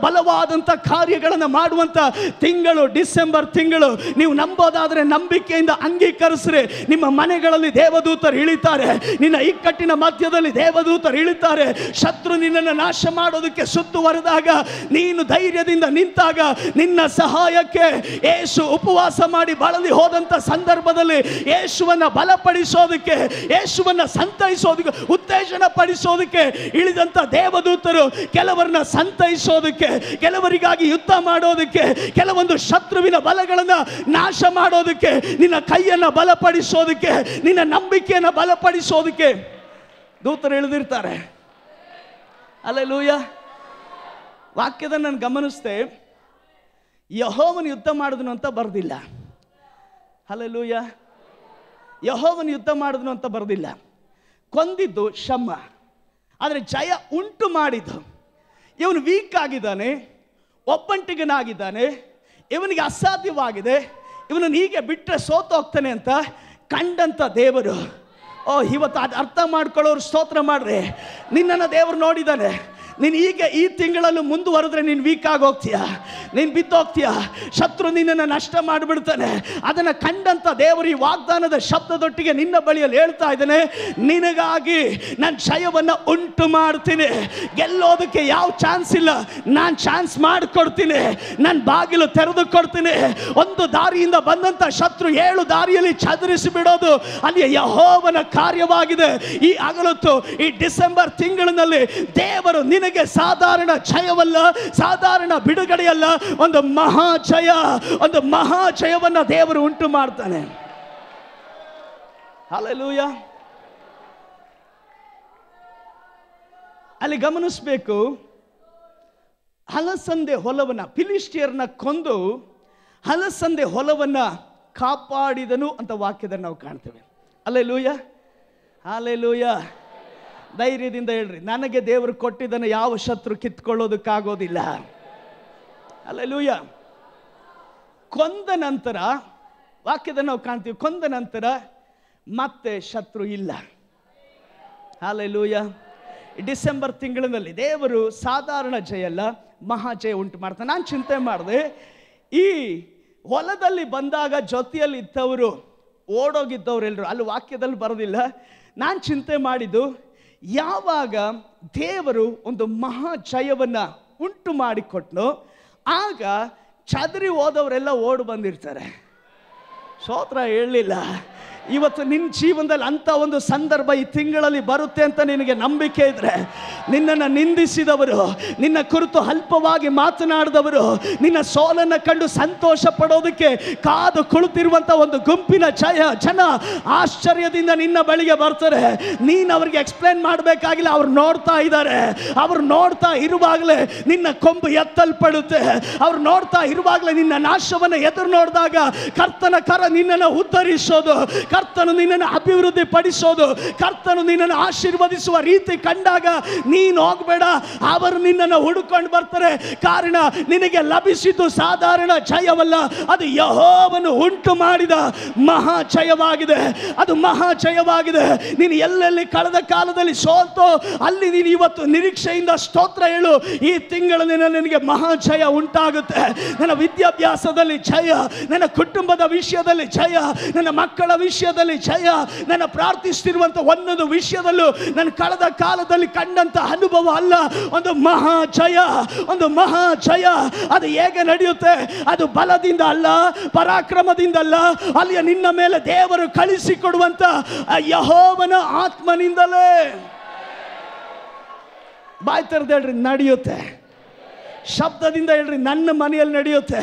ಬಲವಾದಂತ ಕಾರ್ಯಗಳನ್ನು ಮಾಡುವಂತ ತಿಂಗಳು ಡಿಸೆಂಬರ್ ತಿಂಗಳು. ನೀವು ನಂಬೋದಾದ್ರೆ ನಂಬಿಕೆಯಿಂದ ಅಂಗೀಕರಿಸ್ರಿ, ನಿಮ್ಮ ಮನೆಗಳಲ್ಲಿ ದೇವದೂತರು ಇಳಿತಾರೆ, ನಿನ್ನ ಇಕ್ಕಟ್ಟಿನ ಮಧ್ಯದಲ್ಲಿ ದೇವದೂತರು ಇಳಿತಾರೆ. ಶತ್ರು ನಿನ್ನನ್ನು ನಾಶ ಮಾಡೋದಕ್ಕೆ ಸುತ್ತುವರೆದಾಗ ನೀನು ಧೈರ್ಯದಿಂದ ನಿಂತಾಗ ನಿನ್ನ ಸಹಾಯಕ್ಕೆ ಯೇಸು ಉಪವಾಸ ಮಾಡಿ ಬಳಲಿ ಹೋದಂತ ಸಂದರ್ಭದಲ್ಲಿ ಯೇಸುವನ್ನ ಬಲಪಡಿಸೋದಕ್ಕೆ, ಯೇಸುವನ್ನ ಸಂತೈಸೋದಕ್ಕೆ, ಉತ್ತೇಜನ ಪಡಿಸೋದಕ್ಕೆ ಇಳಿದಂತ ದೇವದೂತರು ಕೆಲವರನ್ನ ಸಂತೈಸೋದಕ್ಕೆ, ಕೆಲವರಿಗಾಗಿ ಯುದ್ಧ ಮಾಡೋದಕ್ಕೆ, ಕೆಲವೊಂದು ಶತ್ರುವಿನ ಬಲಗಳನ್ನ ನಾಶ ಮಾಡೋದಕ್ಕೆ, ನಿನ್ನ ಕೈಯನ್ನ ಬಲಪಡಿಸೋದಕ್ಕೆ, ನಿನ್ನ ನಂಬಿಕೆಯನ್ನ ಬಲಪಡಿಸೋದಕ್ಕೆ ದೂತರು ಇಳಿದಿರ್ತಾರೆ. ಹಲ್ಲೆಲೂಯಾ. ವಾಕ್ಯದ ನಾನು ಗಮನಿಸ್ತೆ, ಯೆಹೋವನು ಯುದ್ಧ ಮಾಡಿದನು ಅಂತ ಬರ್ದಿಲ್ಲ. ಹಲ್ಲೆಲೂಯಾ. ಯೆಹೋವನು ಯುದ್ಧ ಮಾಡಿದನು ಅಂತ ಬರೆದಿಲ್ಲ. ಕೊಂದಿದ್ದು ಶಮ್ಮ, ಆದರೆ ಜಯ ಉಂಟು ಮಾಡಿದ್ದು. ಇವನು ವೀಕ್ ಆಗಿದ್ದಾನೆ, ಒಬ್ಬಂಟಿಗನಾಗಿದ್ದಾನೆ, ಇವನಿಗೆ ಅಸಾಧ್ಯವಾಗಿದೆ, ಇವನನ್ನು ಹೀಗೆ ಬಿಟ್ಟರೆ ಸೋತು ಹೋಗ್ತಾನೆ ಅಂತ ಕಂಡಂಥ ದೇವರು, ಇವತ್ತು ಅದು ಅರ್ಥ ಮಾಡ್ಕೊಳ್ಳೋರು ಸ್ತೋತ್ರ ಮಾಡ್ರಿ. ನಿನ್ನನ್ನು ದೇವರು ನೋಡಿದ್ದಾನೆ. ನೀನು ಈಗ ಈ ತಿಂಗಳಲ್ಲೂ ಮುಂದುವರೆದ್ರೆ ನೀನು ವೀಕ್ ಆಗಿ ಹೋಗ್ತೀಯ, ನೀನು ಬಿದ್ದೋಗ್ತೀಯ, ಶತ್ರು ನಿನ್ನನ್ನು ನಷ್ಟ ಮಾಡಿಬಿಡ್ತಾನೆ. ಅದನ್ನು ಕಂಡಂಥ ದೇವರು ಈ ವಾಗ್ದಾನದ ಶಬ್ದದೊಟ್ಟಿಗೆ ನಿನ್ನ ಬಳಿಯಲ್ಲಿ ಹೇಳ್ತಾ ಇದ್ದಾನೆ, ನಿನಗಾಗಿ ನಾನು ಜಯವನ್ನು ಉಂಟು ಮಾಡ್ತೀನಿ. ಗೆಲ್ಲೋದಕ್ಕೆ ಯಾವ ಚಾನ್ಸ್ ಇಲ್ಲ, ನಾನು ಚಾನ್ಸ್ ಮಾಡಿಕೊಡ್ತೀನಿ, ನಾನು ಬಾಗಿಲು ತೆರೆದು ಕೊಡ್ತೀನಿ. ಒಂದು ದಾರಿಯಿಂದ ಬಂದಂಥ ಶತ್ರು 7 ದಾರಿಯಲ್ಲಿ ಚದುರಿಸಿ ಬಿಡೋದು ಅಲ್ಲಿ ಯೆಹೋವನ ಕಾರ್ಯವಾಗಿದೆ. ಈ ಹಗಲೊತ್ತು ಈ ಡಿಸೆಂಬರ್ ತಿಂಗಳಿನಲ್ಲಿ ದೇವರು ನಿನಗೆ ಸಾಧಾರಣ ಜಯವಲ್ಲ, ಸಾಧಾರಣ ಬಿಡುಗಡೆಯಲ್ಲ, ಒಂದು ಮಹಾ ಜಯವನ್ನ ದೇವರು ಉಂಟು ಮಾಡ್ತಾನೆ. ಹಲ್ಲೆಲೂಯಾ. ಅಲ್ಲಿ ಗಮನಿಸಬೇಕು, ಹಲಸಂದೆ ಹೊಲವನ್ನ, ಫಿಲಿಷ್ಟಿಯರನ್ನ ಕೊಂದು ಹಲಸಂದೆ ಹೊಲವನ್ನ ಕಾಪಾಡಿದನು ಅಂತ ವಾಕ್ಯದಲ್ಲಿ ನಾವು ಕಾಣ್ತೇವೆ. Hallelujah, hallelujah. ಧೈರ್ಯದಿಂದ ಹೇಳ್ರಿ, ನನಗೆ ದೇವರು ಕೊಟ್ಟಿದ್ದನ್ನು ಯಾವ ಶತ್ರು ಕಿತ್ಕೊಳ್ಳೋದಕ್ಕಾಗೋದಿಲ್ಲ. ಹಲ್ಲೆಲೂಯಾ. ಕೊಂದ ನಂತರ ವಾಕ್ಯದಲ್ಲಿ ನಾವು ಕಾಣ್ತೀವಿ, ಕೊಂದ ನಂತರ ಮತ್ತೆ ಶತ್ರು ಇಲ್ಲ. ಹಲ್ಲೆಲೂಯಾ. ಡಿಸೆಂಬರ್ ತಿಂಗಳಿನಲ್ಲಿ ದೇವರು ಸಾಧಾರಣ ಜಯ ಅಲ್ಲ, ಮಹಾಜಯ ಉಂಟು ಮಾಡ್ತಾನೆ. ನಾನು ಚಿಂತೆ ಮಾಡಿದೆ, ಈ ಹೊಲದಲ್ಲಿ ಬಂದಾಗ ಜೊತೆಯಲ್ಲಿ ಇದ್ದವರು ಓಡೋಗಿದ್ದವರೆಲ್ಲರೂ, ಅಲ್ಲಿ ವಾಕ್ಯದಲ್ಲಿ ಬರೋದಿಲ್ಲ. ನಾನು ಚಿಂತೆ ಮಾಡಿದ್ದು, ಯಾವಾಗ ದೇವರು ಒಂದು ಮಹಾ ಜಯವನ್ನು ಉಂಟು ಮಾಡಿಕೊಟ್ನೋ ಆಗ ಚದರಿ ಹೋದವರೆಲ್ಲ ಓಡಿ ಬಂದಿರ್ತಾರೆ. ಸ್ತೋತ್ರ ಹೇಳಲಿಲ್ಲ. ಇವತ್ತು ನಿನ್ನ ಜೀವನದಲ್ಲಿ ಅಂಥ ಒಂದು ಸಂದರ್ಭ ಈ ತಿಂಗಳಲ್ಲಿ ಬರುತ್ತೆ ಅಂತ ನಿನಗೆ ನಂಬಿಕೆ ಇದ್ರೆ, ನಿನ್ನನ್ನು ನಿಂದಿಸಿದವರು, ನಿನ್ನ ಕುರಿತು ಅಲ್ಪವಾಗಿ ಮಾತನಾಡಿದವರು, ನಿನ್ನ ಸೋಲನ್ನು ಕಂಡು ಸಂತೋಷ ಪಡೋದಕ್ಕೆ ಕಾದು ಕುಳಿತಿರುವಂಥ ಒಂದು ಗುಂಪಿನ ಜನ ಆಶ್ಚರ್ಯದಿಂದ ನಿನ್ನ ಬಳಿಗೆ ಬರ್ತಾರೆ. ನೀನು ಅವ್ರಿಗೆ ಎಕ್ಸ್ಪ್ಲೇನ್ ಮಾಡಬೇಕಾಗಿಲ್ಲ, ಅವ್ರು ನೋಡ್ತಾ ಇದ್ದಾರೆ. ಅವ್ರು ನೋಡ್ತಾ ಇರುವಾಗಲೇ ನಿನ್ನ ಕೊಂಬು ಎತ್ತಲ್ಪಡುತ್ತೆ. ಅವ್ರು ನೋಡ್ತಾ ಇರುವಾಗಲೇ ನಿನ್ನ ನಾಶವನ್ನು ಎದುರು ನೋಡಿದಾಗ ಕರ್ತನ ಕರ ನಿನ್ನನ್ನು ಉದ್ಧರಿಸೋದು, ಕರ್ತನು ನಿನ್ನನ್ನು ಅಭಿವೃದ್ಧಿ ಪಡಿಸೋದು, ಕರ್ತನು ನಿನ್ನನ್ನು ಆಶೀರ್ವದಿಸುವ ರೀತಿ ಕಂಡಾಗ ನೀನು ಹೋಗಬೇಡ, ಅವರು ನಿನ್ನನ್ನು ಹುಡುಕೊಂಡು ಬರ್ತಾರೆ. ಕಾರಣ ನಿನಗೆ ಲಭಿಸಿದ್ದು ಸಾಧಾರಣ ಜಯವಲ್ಲ, ಅದು ಯೆಹೋವನು ಉಂಟು ಮಾಡಿದ ಮಹಾ ಜಯವಾಗಿದೆ. ಅದು ಮಹಾ ಜಯವಾಗಿದೆ. ನೀನು ಎಲ್ಲೆಲ್ಲಿ ಕಳೆದ ಕಾಲದಲ್ಲಿ ಸೋಲ್ತೋ ಅಲ್ಲಿ ನೀನು ಇವತ್ತು ನಿರೀಕ್ಷೆಯಿಂದ ಸ್ತೋತ್ರ ಹೇಳು. ಈ ತಿಂಗಳಿನ ನನಗೆ ಮಹಾ ಜಯ ಉಂಟಾಗುತ್ತೆ. ನನ್ನ ವಿದ್ಯಾಭ್ಯಾಸದಲ್ಲಿ ಜಯ, ನನ್ನ ಕುಟುಂಬದ ವಿಷಯದಲ್ಲಿ ಜಯ, ನನ್ನ ಮಕ್ಕಳ ವಿಷಯದಲ್ಲಿ ಜಯ, ನನ್ನ ಪ್ರಾರ್ಥಿಸ್ತಿರುವಂಥ ಒಂದೊಂದು ವಿಷಯದಲ್ಲೂ ನನ್ನ ಕಳೆದ ಕಾಲದಲ್ಲಿ ಕಂಡಂತ ಅನುಭವ ಅಲ್ಲ, ಒಂದು ಮಹಾ ಜಯ, ಒಂದು ಮಹಾ ಜಯ. ಅದು ಹೇಗೆ ನಡೆಯುತ್ತೆ? ಅದು ಬಲದಿಂದ ಅಲ್ಲ, ಪರಾಕ್ರಮದಿಂದ ಅಲ್ಲ, ಅಲ್ಲಿಯ ನಿನ್ನ ಮೇಲೆ ದೇವರು ಕಳಿಸಿಕೊಡುವಂತ ಯೆಹೋವನ ಆತ್ಮನಿಂದಲೇ. ಬಾಯ್ ತೆರೆದು ಹೇಳ್ರಿ, ನಡೆಯುತ್ತೆ. ಶಬ್ದದಿಂದ ಹೇಳ್ರಿ, ನನ್ನ ಮನೆಯಲ್ಲಿ ನಡೆಯುತ್ತೆ,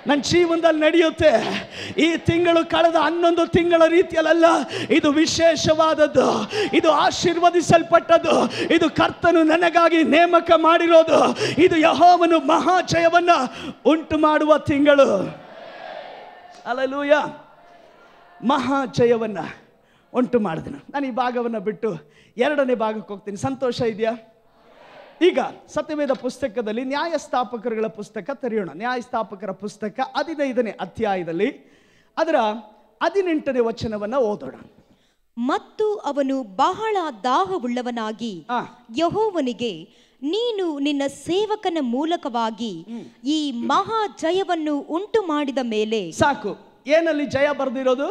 ನನ್ನ ಜೀವನದಲ್ಲಿ ನಡೆಯುತ್ತೆ. ಈ ತಿಂಗಳು ಕಳೆದ 11 ತಿಂಗಳ ರೀತಿಯಲ್ಲ, ಇದು ವಿಶೇಷವಾದದ್ದು, ಇದು ಆಶೀರ್ವದಿಸಲ್ಪಟ್ಟದ್ದು, ಇದು ಕರ್ತನು ನನಗಾಗಿ ನೇಮಕ ಮಾಡಿರೋದು. ಇದು ಯೆಹೋವನು ಮಹಾ ಜಯವನ್ನ ಉಂಟು ಮಾಡುವ ತಿಂಗಳು. ಹಲ್ಲೆಲೂಯಾ. ಮಹಾ ಜಯವನ್ನ ಉಂಟು ಮಾಡಿದನು. ನಾನು ಈ ಭಾಗವನ್ನು ಬಿಟ್ಟು 2ನೇ ಭಾಗಕ್ಕೆ ಹೋಗ್ತೀನಿ. ಸಂತೋಷ ಇದೆಯಾ? ಈಗ ಸತ್ಯವೇದ ಪುಸ್ತಕದಲ್ಲಿ ನ್ಯಾಯಸ್ಥಾಪಕರುಗಳ ಪುಸ್ತಕ ತೆರೆಯೋಣ. ನ್ಯಾಯಸ್ಥಾಪಕರ ಪುಸ್ತಕ 15ನೇ ಅಧ್ಯಾಯದಲ್ಲಿ ಅದರ 18ನೇ ವಚನವನ್ನು ಓದೋಣ. ಮತ್ತು ಅವನು ಬಹಳ ದಾಹವುಳ್ಳವನಾಗಿ ಯೆಹೋವನಿಗೆ, ನೀನು ನಿನ್ನ ಸೇವಕನ ಮೂಲಕವಾಗಿ ಈ ಮಹಾ ಜಯವನ್ನು ಉಂಟು ಮಾಡಿದ ಮೇಲೆ. ಸಾಕು. ಏನಲ್ಲಿ ಜಯ ಬರ್ದಿರೋದು?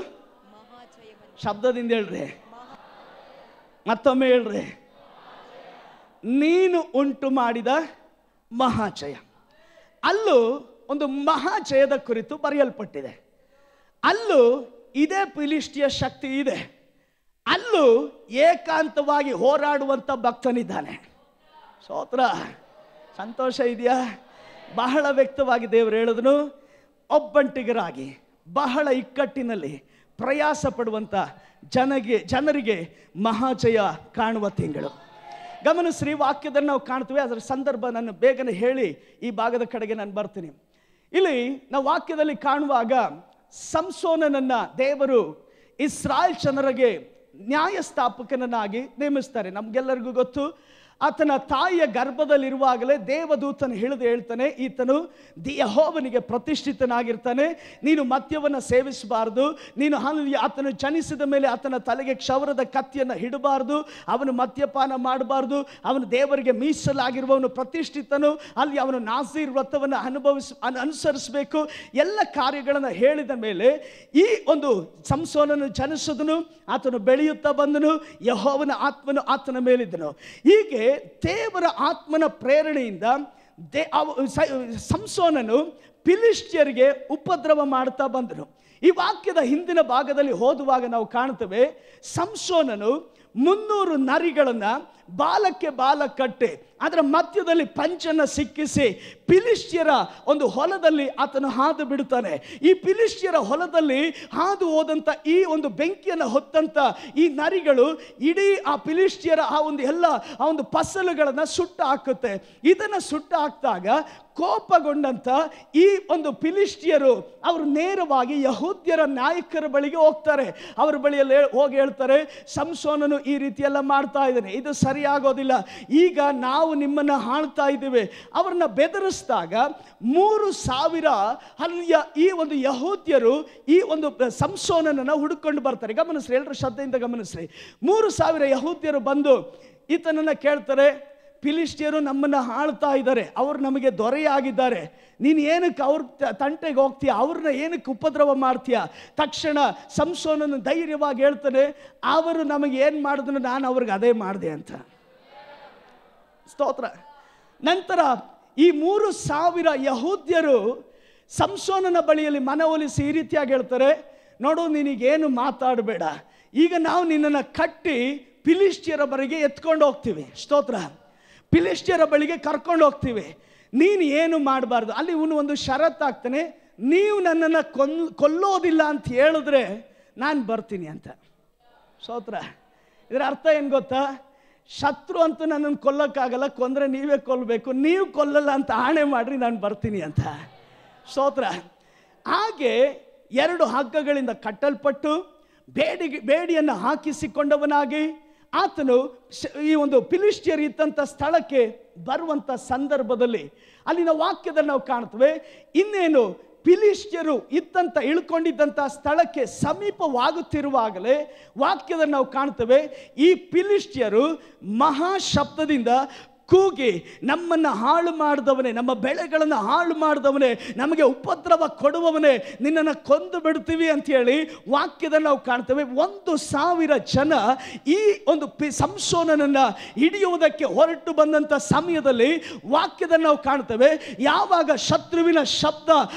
ಶಬ್ದದಿಂದ ಹೇಳ್ರಿ, ಮತ್ತೊಮ್ಮೆ ಹೇಳ್ರಿ. ನೀನು ಉಂಟು ಮಾಡಿದ ಮಹಾಜಯ. ಅಲ್ಲೂ ಒಂದು ಮಹಾಜಯದ ಕುರಿತು ಬರೆಯಲ್ಪಟ್ಟಿದೆ. ಅಲ್ಲೂ ಇದೇ ಫಿಲಿಷ್ಟಿಯ ಶಕ್ತಿ ಇದೆ. ಅಲ್ಲೂ ಏಕಾಂತವಾಗಿ ಹೋರಾಡುವಂಥ ಭಕ್ತನಿದ್ದಾನೆ. ಸ್ತೋತ್ರ. ಸಂತೋಷ ಇದೆಯಾ? ಬಹಳ ವ್ಯಕ್ತವಾಗಿ ದೇವರು ಹೇಳಿದನು, ಒಬ್ಬಂಟಿಗರಾಗಿ ಬಹಳ ಇಕ್ಕಟ್ಟಿನಲ್ಲಿ ಪ್ರಯಾಸ ಪಡುವಂಥ ಜನರಿಗೆ ಮಹಾಜಯ ಕಾಣುವ ತಿಂಗಳು. ಗಮನಿಸ್ರಿ, ವಾಕ್ಯದಲ್ಲಿ ನಾವು ಕಾಣ್ತೀವಿ. ಅದರ ಸಂದರ್ಭ ನಾನು ಬೇಗನೆ ಹೇಳಿ ಈ ಭಾಗದ ಕಡೆಗೆ ನಾನು ಬರ್ತೀನಿ. ಇಲ್ಲಿ ನಾವು ವಾಕ್ಯದಲ್ಲಿ ಕಾಣುವಾಗ ಸಂಸೋನನನ್ನ ದೇವರು ಇಸ್ರಾಯೇಲ್ ಜನರಿಗೆ ನ್ಯಾಯಸ್ಥಾಪಕನನ್ನಾಗಿ ನೇಮಿಸ್ತಾರೆ. ನಮಗೆಲ್ಲರಿಗೂ ಗೊತ್ತು, ಆತನ ತಾಯಿಯ ಗರ್ಭದಲ್ಲಿರುವಾಗಲೇ ದೇವದೂತನು ಹೇಳ್ತಾನೆ, ಈತನು ಯೆಹೋವನಿಗೆ ಪ್ರತಿಷ್ಠಿತನಾಗಿರ್ತಾನೆ, ನೀನು ಮದ್ಯವನ್ನು ಸೇವಿಸಬಾರ್ದು, ನೀನು ಆತನು ಜನಿಸಿದ ಮೇಲೆ ಆತನ ತಲೆಗೆ ಕ್ಷೌರದ ಕತ್ತಿಯನ್ನು ಹಿಡಬಾರ್ದು, ಅವನು ಮದ್ಯಪಾನ ಮಾಡಬಾರ್ದು, ಅವನು ದೇವರಿಗೆ ಮೀಸಲಾಗಿರುವವನು, ಪ್ರತಿಷ್ಠಿತನು, ಅಲ್ಲಿ ಅವನು ನಾಜೀರ್ ವ್ರತವನ್ನು ಅನುಸರಿಸಬೇಕು. ಎಲ್ಲ ಕಾರ್ಯಗಳನ್ನು ಹೇಳಿದ ಮೇಲೆ ಈ ಒಂದು ಸಂಸೋನನು ಜನಿಸಿದನು, ಆತನು ಬೆಳೆಯುತ್ತಾ ಬಂದನು, ಯೆಹೋವನ ಆತ್ಮನು ಆತನ ಮೇಲಿದ್ದನು. ಹೀಗೆ ದೇವರ ಆತ್ಮನ ಪ್ರೇರಣೆಯಿಂದ ಸಂಸೋನನು ಫಿಲಿಷ್ಟಿಯರಿಗೆ ಉಪದ್ರವ ಮಾಡ್ತಾ ಬಂದನು. ಈ ವಾಕ್ಯದ ಹಿಂದಿನ ಭಾಗದಲ್ಲಿ ಓದುವಾಗ ನಾವು ಕಾಣ್ತೇವೆ, ಸಂಸೋನನು 300 ನರಿಗಳನ್ನು ಬಾಲಕ್ಕೆ ಬಾಲ ಕಟ್ಟಿ ಅದರ ಮಧ್ಯದಲ್ಲಿ ಪಂಚನ್ನು ಸಿಕ್ಕಿಸಿ ಫಿಲಿಷ್ಟಿಯರ ಒಂದು ಹೊಲದಲ್ಲಿ ಆತನು ಹಾದು ಬಿಡುತ್ತಾನೆ. ಈ ಫಿಲಿಷ್ಟಿಯರ ಹೊಲದಲ್ಲಿ ಹಾದು ಹೋದಂಥ ಈ ಒಂದು ಬೆಂಕಿಯನ್ನು ಹೊತ್ತಂಥ ಈ ನರಿಗಳು ಇಡೀ ಆ ಫಿಲಿಷ್ಟಿಯರ ಆ ಒಂದು ಫಸಲುಗಳನ್ನು ಸುಟ್ಟು ಹಾಕುತ್ತೆ. ಇದನ್ನು ಸುಟ್ಟು ಹಾಕಿದಾಗ ಕೋಪಗೊಂಡಂಥ ಈ ಒಂದು ಫಿಲಿಷ್ಟಿಯರು ಅವರು ನೇರವಾಗಿ ಯಹೂದ್ಯರ ನಾಯಕರ ಬಳಿಗೆ ಹೋಗ್ತಾರೆ. ಅವರ ಬಳಿಯಲ್ಲಿ ಹೋಗಿ ಹೇಳ್ತಾರೆ, ಸಂಸೋನನು ಈ ರೀತಿಯೆಲ್ಲ ಮಾಡ್ತಾ ಇದ್ದಾನೆ, ಇದು ಸರಿಯಾಗೋದಿಲ್ಲ, ಈಗ ನಾವು ನಿಮ್ಮನ್ನು ಆಳ್ತಾ ಇದ್ದೇವೆ. ಅವ್ರನ್ನ ಬೆದರಿಸಿದಾಗ 3000 ಅಲ್ಲಿಯ ಈ ಒಂದು ಯಹೂದ್ಯರು ಈ ಒಂದು ಸಂಸೋನನನ್ನು ಹುಡುಕೊಂಡು ಬರ್ತಾರೆ. ಗಮನಿಸ್ರಿ, ಎಲ್ಲರೂ ಶ್ರದ್ಧೆಯಿಂದ ಗಮನಿಸ್ರಿ. 3000 ಯಹೂದ್ಯರು ಬಂದು ಈತನನ್ನು ಕೇಳ್ತಾರೆ, ಫಿಲಿಷ್ಟಿಯರು ನಮ್ಮನ್ನು ಆಳ್ತಾ ಇದ್ದಾರೆ, ಅವರು ನಮಗೆ ದೊರೆಯಾಗಿದ್ದಾರೆ, ನೀನು ಏನಕ್ಕೆ ಅವ್ರ ತಂಟೆಗೆ ಹೋಗ್ತೀಯ, ಅವ್ರನ್ನ ಏನಕ್ಕೆ ಉಪದ್ರವ ಮಾಡ್ತೀಯ? ತಕ್ಷಣ ಸಂಸೋನನು ಧೈರ್ಯವಾಗಿ ಹೇಳ್ತಾನೆ, ಅವರು ನಮಗೆ ಏನು ಮಾಡಿದ್ರು ನಾನು ಅವ್ರಿಗೆ ಅದೇ ಮಾಡಿದೆ ಅಂತ. ಸ್ತೋತ್ರ. ನಂತರ ಈ 3000 ಯಹೂದ್ಯರು ಸಂಸೋನನ ಬಳಿಯಲ್ಲಿ ಮನವೊಲಿಸಿ ಈ ರೀತಿಯಾಗಿ ಹೇಳ್ತಾರೆ, ನೋಡು, ನಿನಗೇನು ಮಾತಾಡಬೇಡ, ಈಗ ನಾವು ನಿನ್ನನ್ನು ಕಟ್ಟಿ ಫಿಲಿಷ್ಟಿಯರ ಬಳಿಗೆ ಎತ್ಕೊಂಡು ಹೋಗ್ತೀವಿ. ಸ್ತೋತ್ರ. ಫಿಲಿಷ್ಟಿಯರ ಬಳಿಗೆ ಕರ್ಕೊಂಡು ಹೋಗ್ತೀವಿ, ನೀನು ಏನು ಮಾಡಬಾರ್ದು. ಅಲ್ಲಿ ಇವನು ಒಂದು ಷರತ್ತು ಹಾಕ್ತಾನೆ, ನೀವು ನನ್ನನ್ನು ಕೊಲ್ಲೋದಿಲ್ಲ ಅಂತ ಹೇಳಿದ್ರೆ ನಾನು ಬರ್ತೀನಿ ಅಂತ. ಸ್ತೋತ್ರ. ಇದರ ಅರ್ಥ ಏನು ಗೊತ್ತಾ? ಶತ್ರು ಅಂತೂ ನನ್ನನ್ನು ಕೊಲ್ಲಕ್ಕಾಗಲ್ಲ, ಕೊಂದರೆ ನೀವೇ ಕೊಲ್ಲಬೇಕು, ನೀವು ಕೊಲ್ಲಲ್ಲ ಅಂತ ಆಣೆ ಮಾಡ್ರಿ, ನಾನು ಬರ್ತೀನಿ ಅಂತ. ಸ್ತೋತ್ರ. ಹಾಗೆ 2 ಹಗ್ಗಗಳಿಂದ ಕಟ್ಟಲ್ಪಟ್ಟು ಬೇಡಿಯನ್ನು ಹಾಕಿಸಿಕೊಂಡವನಾಗಿ ಆತನು ಈ ಒಂದು ಫಿಲಿಷ್ಟಿಯರ್ ಇದ್ದಂಥ ಸ್ಥಳಕ್ಕೆ ಬರುವಂಥ ಸಂದರ್ಭದಲ್ಲಿ ಅಲ್ಲಿನ ವಾಕ್ಯದಲ್ಲಿ ನಾವು ಕಾಣ್ತೇವೆ, ಇನ್ನೇನು ಫಿಲಿಷ್ಟಿಯರು ಇಳ್ಕೊಂಡಿದ್ದಂಥ ಸ್ಥಳಕ್ಕೆ ಸಮೀಪವಾಗುತ್ತಿರುವಾಗಲೇ ವಾಕ್ಯದಲ್ಲಿ ನಾವು ಕಾಣ್ತೇವೆ, ಈ ಫಿಲಿಷ್ಟಿಯರು ಮಹಾಶಬ್ದದಿಂದ ಕೂಗಿ, ನಮ್ಮನ್ನು ಹಾಳು ಮಾಡಿದವನೇ, ನಮ್ಮ ಬೆಳೆಗಳನ್ನು ಹಾಳು ಮಾಡಿದವನೇ, ನಮಗೆ ಉಪದ್ರವ ಕೊಡುವವನೇ, ನಿನ್ನನ್ನು ಕೊಂದು ಬಿಡ್ತೀವಿ ಅಂತೇಳಿ ವಾಕ್ಯದಲ್ಲಿ ನಾವು ಕಾಣ್ತೇವೆ. 1000 ಜನ ಈ ಒಂದು ಸಂಸೋನನನ್ನು ಹಿಡಿಯುವುದಕ್ಕೆ ಹೊರಟು ಬಂದಂಥ ಸಮಯದಲ್ಲಿ ವಾಕ್ಯದಲ್ಲಿ ನಾವು ಕಾಣ್ತೇವೆ, ಯಾವಾಗ ಶತ್ರುವಿನ ಶಬ್ದ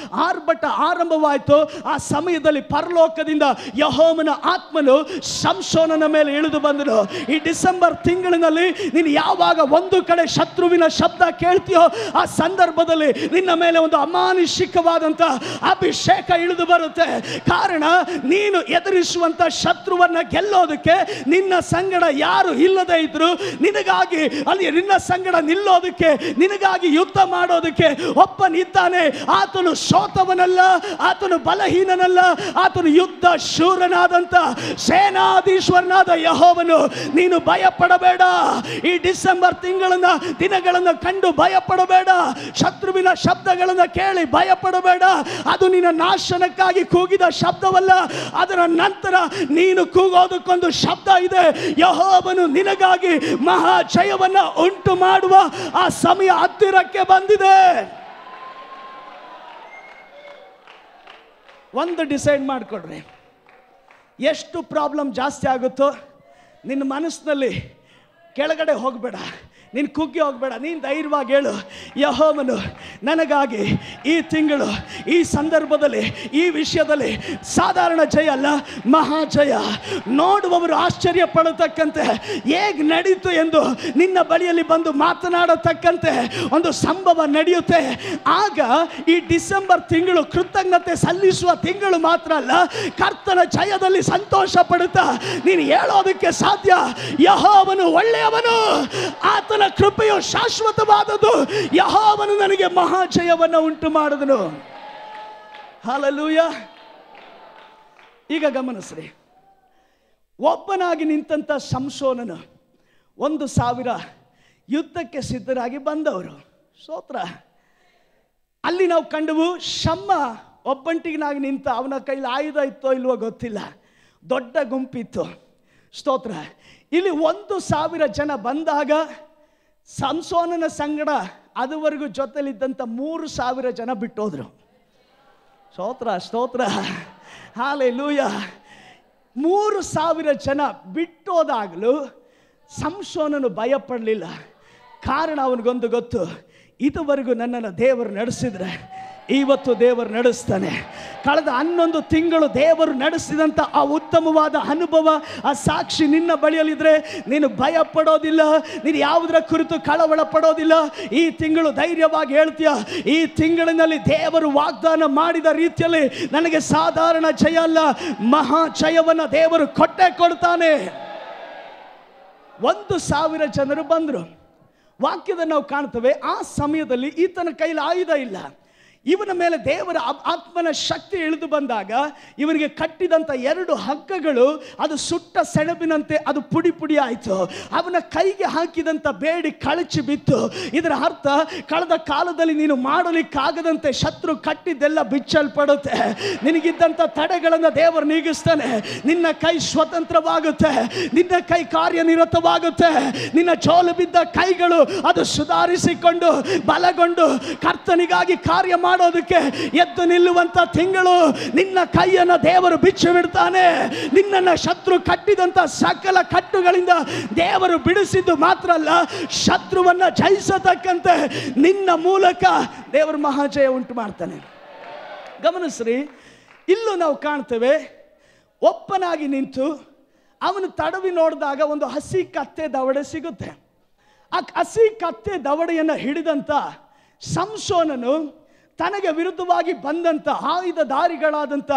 ಆರ್ಭಟ ಆರಂಭವಾಯಿತು, ಆ ಸಮಯದಲ್ಲಿ ಪರಲೋಕದಿಂದ ಯೆಹೋವನ ಆತ್ಮನು ಸಂಸೋನನ ಮೇಲೆ ಇಳಿದು ಬಂದನು. ಈ ಡಿಸೆಂಬರ್ ತಿಂಗಳಿನಲ್ಲಿ ನೀನು ಯಾವಾಗ ಒಂದು ಕಡೆ ಶತ್ರುವಿನ ಶಬ್ದ ಕೇಳ್ತೀಯೋ, ಆ ಸಂದರ್ಭದಲ್ಲಿ ನಿನ್ನ ಮೇಲೆ ಒಂದು ಅಮಾನುಷಿಕವಾದಂತ ಅಭಿಷೇಕ ಇಳಿದು ಬರುತ್ತೆ. ಕಾರಣ, ನೀನು ಎದುರಿಸುವಂತ ಶತ್ರುವನ್ನ ಗೆಲ್ಲೋದಕ್ಕೆ ನಿನ್ನ ಸಂಗಡ ಯಾರು ಇಲ್ಲದೆ ಇದ್ರು, ನಿನಗಾಗಿ ಅಲ್ಲಿ ನಿನ್ನ ಸಂಗಡ ನಿಲ್ಲೋದಕ್ಕೆ, ನಿನಗಾಗಿ ಯುದ್ಧ ಮಾಡೋದಕ್ಕೆ ಒಬ್ಬನಿದ್ದಾನೆ. ಆತನು ಸೋತವನಲ್ಲ, ಆತನು ಬಲಹೀನನಲ್ಲ, ಆತನು ಯುದ್ಧ ಶೂರನಾದಂತ ಸೇನಾಧೀಶ್ವರನಾದ ಯೆಹೋವನು. ನೀನು ಭಯಪಡಬೇಡ. ಈ ಡಿಸೆಂಬರ್ ತಿಂಗಳನ್ನ ದಿನಗಳನ್ನು ಕಂಡು ಭಯಪಡಬೇಡ. ಶತ್ರುವಿನ ಶಬ್ದಗಳನ್ನು ಕೇಳಿ ಭಯಪಡಬೇಡ. ಅದು ನಿನ್ನ ನಾಶನಕ್ಕಾಗಿ ಕೂಗಿದ ಶಬ್ದವಲ್ಲ, ಅದರ ನಂತರ ನೀನು ಕೂಗೋದಕ್ಕೊಂದು ಶಬ್ದ ಇದೆ. ಯೆಹೋವನು ನಿನಗಾಗಿ ಮಹಾ ಜಯವನ್ನ ಉಂಟು ಮಾಡುವ ಆ ಸಮಯ ಹತ್ತಿರಕ್ಕೆ ಬಂದಿದೆ. ಒಂದು ಡಿಸೈಡ್ ಮಾಡಿಕೊಡ್ರಿ, ಎಷ್ಟು ಪ್ರಾಬ್ಲಮ್ ಜಾಸ್ತಿ ಆಗುತ್ತೋ ನಿನ್ನ ಮನಸ್ಸಿನಲ್ಲಿ ಕೆಳಗಡೆ ಹೋಗಬೇಡ, ನೀನು ಕುಗ್ಗಿ ಹೋಗಬೇಡ. ನೀನು ಧೈರ್ಯವಾಗಿ ಹೇಳು, ಯೆಹೋವನು ನನಗಾಗಿ ಈ ತಿಂಗಳು ಈ ಸಂದರ್ಭದಲ್ಲಿ ಈ ವಿಷಯದಲ್ಲಿ ಸಾಧಾರಣ ಜಯ ಅಲ್ಲ, ಮಹಾ ಜಯ. ನೋಡುವವರು ಆಶ್ಚರ್ಯ ಪಡತಕ್ಕಂತೆ ಹೇಗೆ ನಡೀತು ಎಂದು ನಿನ್ನ ಬಳಿಯಲ್ಲಿ ಬಂದು ಮಾತನಾಡತಕ್ಕಂತೆ ಒಂದು ಸಂಭವ ನಡೆಯುತ್ತೆ. ಆಗ ಈ ಡಿಸೆಂಬರ್ ತಿಂಗಳು ಕೃತಜ್ಞತೆ ಸಲ್ಲಿಸುವ ತಿಂಗಳು ಮಾತ್ರ ಅಲ್ಲ, ಕರ್ತನ ಜಯದಲ್ಲಿ ಸಂತೋಷ ಪಡುತ್ತಾ ನೀನು ಹೇಳೋದಕ್ಕೆ ಸಾಧ್ಯ, ಯೆಹೋವನು ಒಳ್ಳೆಯವನು, ಆತನ ಕೃಪೆಯು ಶಾಶ್ವತವಾದದ್ದು, ಯೆಹೋವನು ನನಗೆ ಮಹಾ ಜಯವನ್ನು ಉಂಟು ಮಾಡಿದನು. ಹಲ್ಲೆಲೂಯಾ. ಈಗ ಗಮನಿಸ್ರಿ, ಒಬ್ಬನಾಗಿ ನಿಂತಂಥ ಸಂಸೋನನು 1,000 ಯುದ್ಧಕ್ಕೆ ಸಿದ್ಧರಾಗಿ ಬಂದವರು. ಸ್ತೋತ್ರ. ಅಲ್ಲಿ ನಾವು ಕಂಡವು ಶಮ್ಮ ಒಬ್ಬಂಟಿಗನಾಗಿ ನಿಂತ, ಅವನ ಕೈಲಿ ಆಯುಧ ಇತ್ತೋ ಇಲ್ವೋ ಗೊತ್ತಿಲ್ಲ, ದೊಡ್ಡ ಗುಂಪಿತ್ತು. ಸ್ತೋತ್ರ. ಇಲ್ಲಿ 1,000 ಜನ ಬಂದಾಗ ಸಂಸೋನನ ಸಂಗಡ ಅದುವರೆಗೂ ಜೊತೆಲಿದ್ದಂಥ 3,000 ಜನ ಬಿಟ್ಟೋದ್ರು. ಸ್ತೋತ್ರ ಸ್ತೋತ್ರ ಹಾಲೆಲೂಯ. 3,000 ಜನ ಬಿಟ್ಟೋದಾಗಲೂ ಸಂಸೋನನು ಭಯ ಪಡಲಿಲ್ಲ. ಕಾರಣ ಅವನಿಗೊಂದು ಗೊತ್ತು, ಇದುವರೆಗೂ ನನ್ನನ್ನು ದೇವರು ನಡೆಸಿದ್ರೆ ಇವತ್ತು ದೇವರು ನಡೆಸ್ತಾನೆ. ಕಳೆದ 11 ತಿಂಗಳು ದೇವರು ನಡೆಸಿದಂಥ ಆ ಉತ್ತಮವಾದ ಅನುಭವ, ಆ ಸಾಕ್ಷಿ ನಿನ್ನ ಬಳಿಯಲ್ಲಿದ್ದರೆ ನೀನು ಭಯ ಪಡೋದಿಲ್ಲ, ನೀನು ಯಾವುದರ ಕುರಿತು ಕಳವಳ ಪಡೋದಿಲ್ಲ. ಈ ತಿಂಗಳು ಧೈರ್ಯವಾಗಿ ಹೇಳ್ತೀಯ, ಈ ತಿಂಗಳಿನಲ್ಲಿ ದೇವರು ವಾಗ್ದಾನ ಮಾಡಿದ ರೀತಿಯಲ್ಲಿ ನನಗೆ ಸಾಧಾರಣ ಜಯ ಅಲ್ಲ, ಮಹಾ ಜಯವನ್ನು ದೇವರು ಕೊಟ್ಟೇ ಕೊಡ್ತಾನೆ. 1,000 ಜನರು ಬಂದರು. ವಾಕ್ಯದ ನಾವು ಕಾಣ್ತೇವೆ, ಆ ಸಮಯದಲ್ಲಿ ಈತನ ಕೈಲಿ ಆಯುಧ ಇಲ್ಲ. ಇವನ ಮೇಲೆ ದೇವರ ಆತ್ಮನ ಶಕ್ತಿ ಇಳಿದು ಬಂದಾಗ ಇವನಿಗೆ ಕಟ್ಟಿದಂಥ 2 ಹಗ್ಗಗಳು ಅದು ಸುಟ್ಟ ಸೆಣಬಿನಂತೆ ಅದು ಪುಡಿ ಪುಡಿ ಆಯಿತು. ಅವನ ಕೈಗೆ ಹಾಕಿದಂಥ ಬೇಡಿ ಕಳಚಿ ಬಿತ್ತು. ಇದರ ಅರ್ಥ, ಕಳೆದ ಕಾಲದಲ್ಲಿ ನೀನು ಮಾಡಲಿಕ್ಕಾಗದಂತೆ ಶತ್ರು ಕಟ್ಟಿದ್ದೆಲ್ಲ ಬಿಚ್ಚಲ್ಪಡುತ್ತೆ. ನಿನಗಿದ್ದಂಥ ತಡೆಗಳನ್ನು ದೇವರು ನೀಗಿಸ್ತಾನೆ. ನಿನ್ನ ಕೈ ಸ್ವತಂತ್ರವಾಗುತ್ತೆ, ನಿನ್ನ ಕೈ ಕಾರ್ಯನಿರತವಾಗುತ್ತೆ. ನಿನ್ನ ಜೋಲು ಬಿದ್ದ ಕೈಗಳು ಅದು ಸುಧಾರಿಸಿಕೊಂಡು ಬಲಗೊಂಡು ಕರ್ತನಿಗಾಗಿ ಕಾರ್ಯ ಮಾಡೋದಕ್ಕೆ ಎದ್ದು ನಿಲ್ಲುವಂತ ತಿಂಗಳು. ನಿನ್ನ ಕೈಯನ್ನು ದೇವರು ಬಿಚ್ಚಿ ಬಿಡ್ತಾನೆ. ನಿನ್ನನ್ನು ಶತ್ರು ಕಟ್ಟಿದಂತ ಸಕಲ ಕಟ್ಟುಗಳಿಂದ ದೇವರು ಬಿಡಿಸಿದ್ದು ಮಾತ್ರ ಅಲ್ಲ, ಶತ್ರುವನ್ನ ಜಯಿಸತಕ್ಕಂತೆ ನಿನ್ನ ಮೂಲಕ ದೇವರು ಮಹಾಜಯ ಉಂಟು ಮಾಡ್ತಾನೆ. ಗಮನಿಸ್ರಿ, ಇಲ್ಲೂ ನಾವು ಕಾಣ್ತೇವೆ, ಒಪ್ಪನಾಗಿ ನಿಂತು ಅವನು ತಡವಿ ನೋಡಿದಾಗ ಒಂದು ಹಸಿ ಕತ್ತೆ ದವಡೆ ಸಿಗುತ್ತೆ. ಆ ಹಸಿ ಕತ್ತೆ ದವಡೆಯನ್ನು ಹಿಡಿದಂತ ಸಂಸೋನನು ತನಗೆ ವಿರುದ್ಧವಾಗಿ ಬಂದಂಥ ಆಯುಧಧಾರಿಗಳಾದಂಥ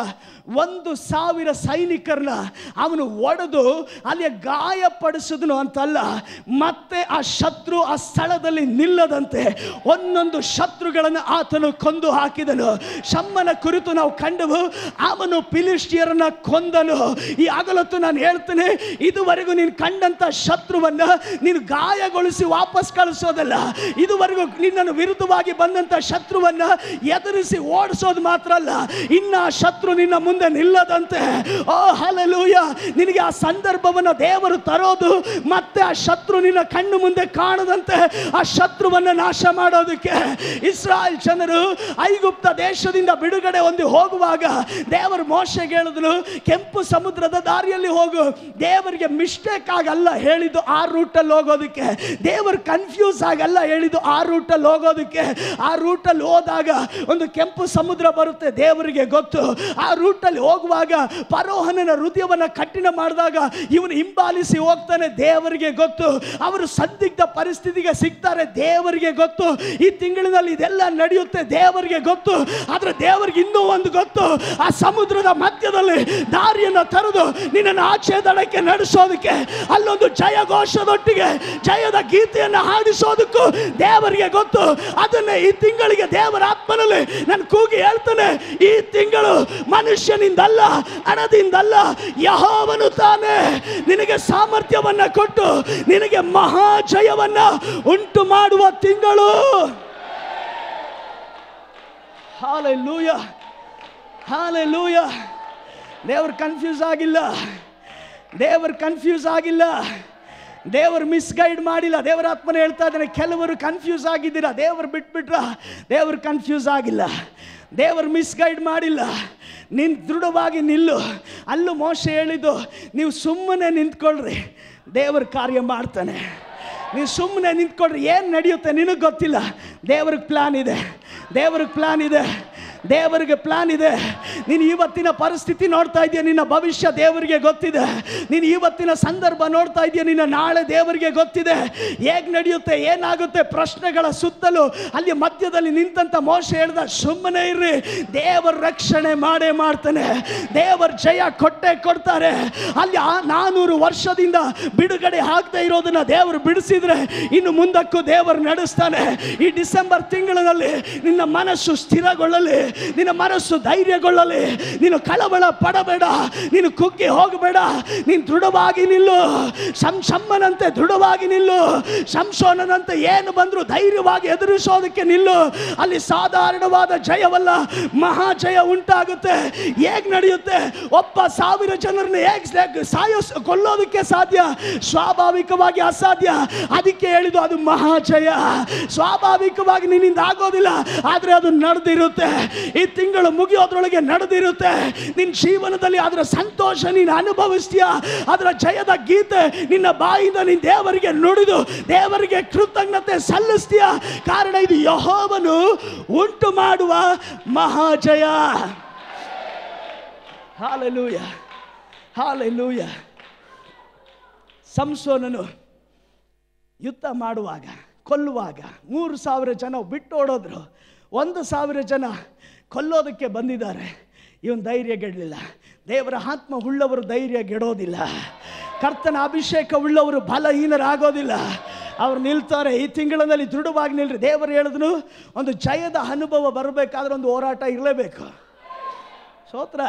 1,000 ಸೈನಿಕರನ್ನ ಅವನು ಒಡೆದು ಅಲ್ಲಿ ಗಾಯಪಡಿಸಿದನು ಅಂತಲ್ಲ, ಮತ್ತೆ ಆ ಶತ್ರು ಆ ಸ್ಥಳದಲ್ಲಿ ನಿಲ್ಲದಂತೆ ಒಂದೊಂದು ಶತ್ರುಗಳನ್ನು ಆತನು ಕೊಂದು ಹಾಕಿದನು. ಶಮ್ಮನ ಕುರಿತು ನಾವು ಕಂಡವು, ಅವನು ಫಿಲಿಷ್ಟಿಯರನ್ನ ಕೊಂದನು. ಈ ಆಗಲತ್ತು ನಾನು ಹೇಳ್ತೇನೆ, ಇದುವರೆಗೂ ನೀನು ಕಂಡಂಥ ಶತ್ರುವನ್ನ ನೀನು ಗಾಯಗೊಳಿಸಿ ವಾಪಸ್ ಕಳಿಸೋದಲ್ಲ, ಇದುವರೆಗೂ ನಿನ್ನನ್ನು ವಿರುದ್ಧವಾಗಿ ಬಂದಂಥ ಶತ್ರುವನ್ನ ಎದುರಿಸಿ ಓಡಿಸೋದು ಮಾತ್ರ ಅಲ್ಲ, ಇನ್ನ ಶತ್ರು ನಿನ್ನ ಮುಂದೆ ನಿಲ್ಲದಂತೆ, ಓ ಹಲ್ಲೆಲೂಯ, ನಿನಗೆ ಆ ಸಂದರ್ಭವನ್ನು ದೇವರು ತರೋದು, ಮತ್ತೆ ಆ ಶತ್ರು ನಿನ್ನ ಕಣ್ಣು ಮುಂದೆ ಕಾಣದಂತೆ ಆ ಶತ್ರುವನ್ನು ನಾಶ ಮಾಡೋದಕ್ಕೆ. ಇಸ್ರಾಯೇಲ್ ಜನರು ಐಗುಪ್ತ ದೇಶದಿಂದ ಬಿಡುಗಡೆ ಹೊಂದಿ ಹೋಗುವಾಗ ದೇವರು ಮೋಶೆಗೆ ಹೇಳಿದ್ರು, ಕೆಂಪು ಸಮುದ್ರದ ದಾರಿಯಲ್ಲಿ ಹೋಗು. ದೇವರಿಗೆ ಮಿಸ್ಟೇಕ್ ಆಗಲ್ಲ ಹೇಳಿದ್ದು ಆ ರೂಟಲ್ಲಿ ಹೋಗೋದಕ್ಕೆ, ದೇವರು ಕನ್ಫ್ಯೂಸ್ ಆಗಲ್ಲ ಹೇಳಿದ್ದು ಆ ರೂಟಲ್ಲಿ ಹೋಗೋದಕ್ಕೆ. ಆ ರೂಟಲ್ಲಿ ಹೋದಾಗ ಒಂದು ಕೆಂಪು ಸಮುದ್ರ ಬರುತ್ತೆ, ದೇವರಿಗೆ ಗೊತ್ತು. ಆ ರೂಟಲ್ಲಿ ಹೋಗುವಾಗ ಫರೋಹನನ ಹೃದಯವನ್ನು ಕಠಿಣ ಮಾಡಿದಾಗ ಇವನು ಹಿಂಬಾಲಿಸಿ ಹೋಗ್ತಾನೆ, ದೇವರಿಗೆ ಗೊತ್ತು. ಅವರು ಸಂದಿಗ್ಧ ಪರಿಸ್ಥಿತಿಗೆ ಸಿಗ್ತಾರೆ, ದೇವರಿಗೆ ಗೊತ್ತು. ಈ ತಿಂಗಳಿನಲ್ಲಿ ಇದೆಲ್ಲ ನಡೆಯುತ್ತೆ, ದೇವರಿಗೆ ಗೊತ್ತು. ಆದ್ರೆ ದೇವರಿಗೆ ಇನ್ನೂ ಒಂದು ಗೊತ್ತು, ಆ ಸಮುದ್ರದ ಮಧ್ಯದಲ್ಲಿ ದಾರಿಯನ್ನು ತರದು ನಿನ್ನನ್ನು ಆಚೆ ದಡಕ್ಕೆ ನಡೆಸೋದಕ್ಕೆ, ಅಲ್ಲೊಂದು ಜಯಘೋಷದೊಟ್ಟಿಗೆ ಜಯದ ಗೀತೆಯನ್ನು ಹಾಡಿಸೋದಕ್ಕೂ ದೇವರಿಗೆ ಗೊತ್ತು. ಅದನ್ನೇ ಈ ತಿಂಗಳಿಗೆ ದೇವರ ಆತ್ಮನಲ್ಲಿ ನಾನು ಕೂಗಿ ಹೇಳ್ತಾನೆ, ಈ ತಿಂಗಳು ಮನುಷ್ಯನಿಂದಲ್ಲ, ಹಣದಿಂದಲ್ಲ, ಯೆಹೋವನು ತಾನೇ ನಿನಗೆ ಸಾಮರ್ಥ್ಯವನ್ನ ಕೊಟ್ಟು ನಿನಗೆ ಮಹಾಜಯವನ್ನ ಉಂಟು ಮಾಡುವ ತಿಂಗಳು. Hallelujah, hallelujah. ದೇವರು ಕನ್ಫ್ಯೂಸ್ ಆಗಿಲ್ಲ, ದೇವರು ಕನ್ಫ್ಯೂಸ್ ಆಗಿಲ್ಲ, ದೇವರು ಮಿಸ್ಗೈಡ್ ಮಾಡಿಲ್ಲ. ದೇವರ ಆತ್ಮನೆ ಹೇಳ್ತಾ ಇದ್ದಾನೆ, ಕೆಲವರು ಕನ್ಫ್ಯೂಸ್ ಆಗಿದ್ದೀರಾ, ದೇವರು ಬಿಟ್ಬಿಟ್ರ, ದೇವರು ಕನ್ಫ್ಯೂಸ್ ಆಗಿಲ್ಲ, ದೇವರು ಮಿಸ್ಗೈಡ್ ಮಾಡಿಲ್ಲ. ನೀನು ದೃಢವಾಗಿ ನಿಲ್ಲು. ಅಲ್ಲೂ ಮೋಶೆ ಹೇಳಿದ್ದು, ನೀವು ಸುಮ್ಮನೆ ನಿಂತ್ಕೊಳ್ರಿ, ದೇವರು ಕಾರ್ಯ ಮಾಡ್ತಾನೆ. ನೀವು ಸುಮ್ಮನೆ ನಿಂತ್ಕೊಳ್ರಿ, ಏನು ನಡೆಯುತ್ತೆ ನಿನಗೆ ಗೊತ್ತಿಲ್ಲ, ದೇವ್ರಿಗೆ ಪ್ಲ್ಯಾನ್ ಇದೆ, ದೇವ್ರಿಗೆ ಪ್ಲ್ಯಾನ್ ಇದೆ, ದೇವರಿಗೆ ಪ್ಲಾನ್ ಇದೆ. ನೀನು ಇವತ್ತಿನ ಪರಿಸ್ಥಿತಿ ನೋಡ್ತಾ ಇದೆಯಾ, ನಿನ್ನ ಭವಿಷ್ಯ ದೇವರಿಗೆ ಗೊತ್ತಿದೆ. ನೀನು ಇವತ್ತಿನ ಸಂದರ್ಭ ನೋಡ್ತಾ ಇದೆಯಾ, ನಿನ್ನ ನಾಳೆ ದೇವರಿಗೆ ಗೊತ್ತಿದೆ. ಹೇಗೆ ನಡೆಯುತ್ತೆ, ಏನಾಗುತ್ತೆ, ಪ್ರಶ್ನೆಗಳ ಸುತ್ತಲೂ ಅಲ್ಲಿ ಮಧ್ಯದಲ್ಲಿ ನಿಂತಂತ ಮೋಶೆ ಹೇಳ್ದ, ಸುಮ್ಮನೆ ಇರ್ರಿ, ದೇವರ ರಕ್ಷಣೆ ಮಾಡೇ ಮಾಡ್ತಾನೆ, ದೇವರ ಜಯ ಕೊಟ್ಟೆ ಕೊಡ್ತಾರೆ. ಅಲ್ಲಿ 400 ವರ್ಷದಿಂದ ಬಿಡುಗಡೆ ಆಗದೆ ಇರೋದನ್ನ ದೇವರು ಬಿಡಿಸಿದ್ರೆ ಇನ್ನು ಮುಂದಕ್ಕೂ ದೇವರು ನಡೆಸ್ತಾನೆ. ಈ ಡಿಸೆಂಬರ್ ತಿಂಗಳಿನಲ್ಲಿ ನಿನ್ನ ಮನಸ್ಸು ಸ್ಥಿರಗೊಳ್ಳಲಿ, ನಿನ್ನ ಮನಸ್ಸು ಧೈರ್ಯಗೊಳ್ಳಲಿ. ನೀನು ಕಳವಳ ಪಡಬೇಡ, ನೀನು ಕುಗ್ಗಿ ಹೋಗಬೇಡ, ನೀನು ದೃಢವಾಗಿ ನಿಲ್ಲು. ಶಮ್ಮನಂತೆ ದೃಢವಾಗಿ ನಿಲ್ಲು. ಸಂಸೋನನಂತೆ ಏನು ಬಂದರೂ ಧೈರ್ಯವಾಗಿ ಎದುರಿಸೋದಕ್ಕೆ ನಿಲ್ಲು. ಅಲ್ಲಿ ಸಾಧಾರಣವಾದ ಜಯವಲ್ಲ, ಮಹಾಜಯ ಉಂಟಾಗುತ್ತೆ. ಹೇಗೆ ನಡೆಯುತ್ತೆ? ಒಬ್ಬ 1000 ಜನರನ್ನು ಹೇಗೆ ಕೊಲ್ಲೋದಕ್ಕೆ ಸಾಧ್ಯ? ಸ್ವಾಭಾವಿಕವಾಗಿ ಅಸಾಧ್ಯ. ಅದಕ್ಕೆ ಹೇಳಿದ್ದು ಅದು ಮಹಾಜಯ. ಸ್ವಾಭಾವಿಕವಾಗಿ ನಿನ್ನಿಂದ ಆಗೋದಿಲ್ಲ, ಆದರೆ ಅದು ನಡೆದಿರುತ್ತೆ. ಈ ತಿಂಗಳು ಮುಗಿಯೋದ್ರೊಳಗೆ ನಡೆದಿರುತ್ತೆ. ನಿನ್ನ ಜೀವನದಲ್ಲಿ ಅದರ ಸಂತೋಷ ನೀನು ಅನುಭವಿಸ್ತೀಯ. ಅದರ ಜಯದ ಗೀತೆ ನಿನ್ನ ಬಾಯಿಂದ ನೀನು ದೇವರಿಗೆ ನುಡಿದು ದೇವರಿಗೆ ಕೃತಜ್ಞತೆ ಸಲ್ಲಿಸ್ತೀಯ. ಕಾರಣ ಇದು ಯೆಹೋವನು ಉಂಟು ಮಾಡುವ ಮಹಾಜಯ. Hallelujah, hallelujah. ಸಂಸೋನನು ಯುದ್ಧ ಮಾಡುವಾಗ, ಕೊಲ್ಲುವಾಗ 3000 ಜನ ಬಿಟ್ಟು ಓಡೋದ್ರು. 1000 ಜನ ಕೊಲ್ಲೋದಕ್ಕೆ ಬಂದಿದ್ದಾರೆ. ಇವನು ಧೈರ್ಯಗೆಡಲಿಲ್ಲ. ದೇವರ ಆತ್ಮ ಉಳ್ಳವರು ಧೈರ್ಯಗೆಡೋದಿಲ್ಲ. ಕರ್ತನ ಅಭಿಷೇಕ ಉಳ್ಳವರು ಬಲಹೀನರಾಗೋದಿಲ್ಲ. ಅವ್ರು ನಿಲ್ತಾರೆ. ಈ ತಿಂಗಳಲ್ಲಿ ದೃಢವಾಗಿ ನಿಲ್ರಿ. ದೇವರು ಹೇಳಿದ್ರು, ಒಂದು ಜಯದ ಅನುಭವ ಬರಬೇಕಾದ್ರೆ ಒಂದು ಹೋರಾಟ ಇರಲೇಬೇಕು. ಸ್ತೋತ್ರ,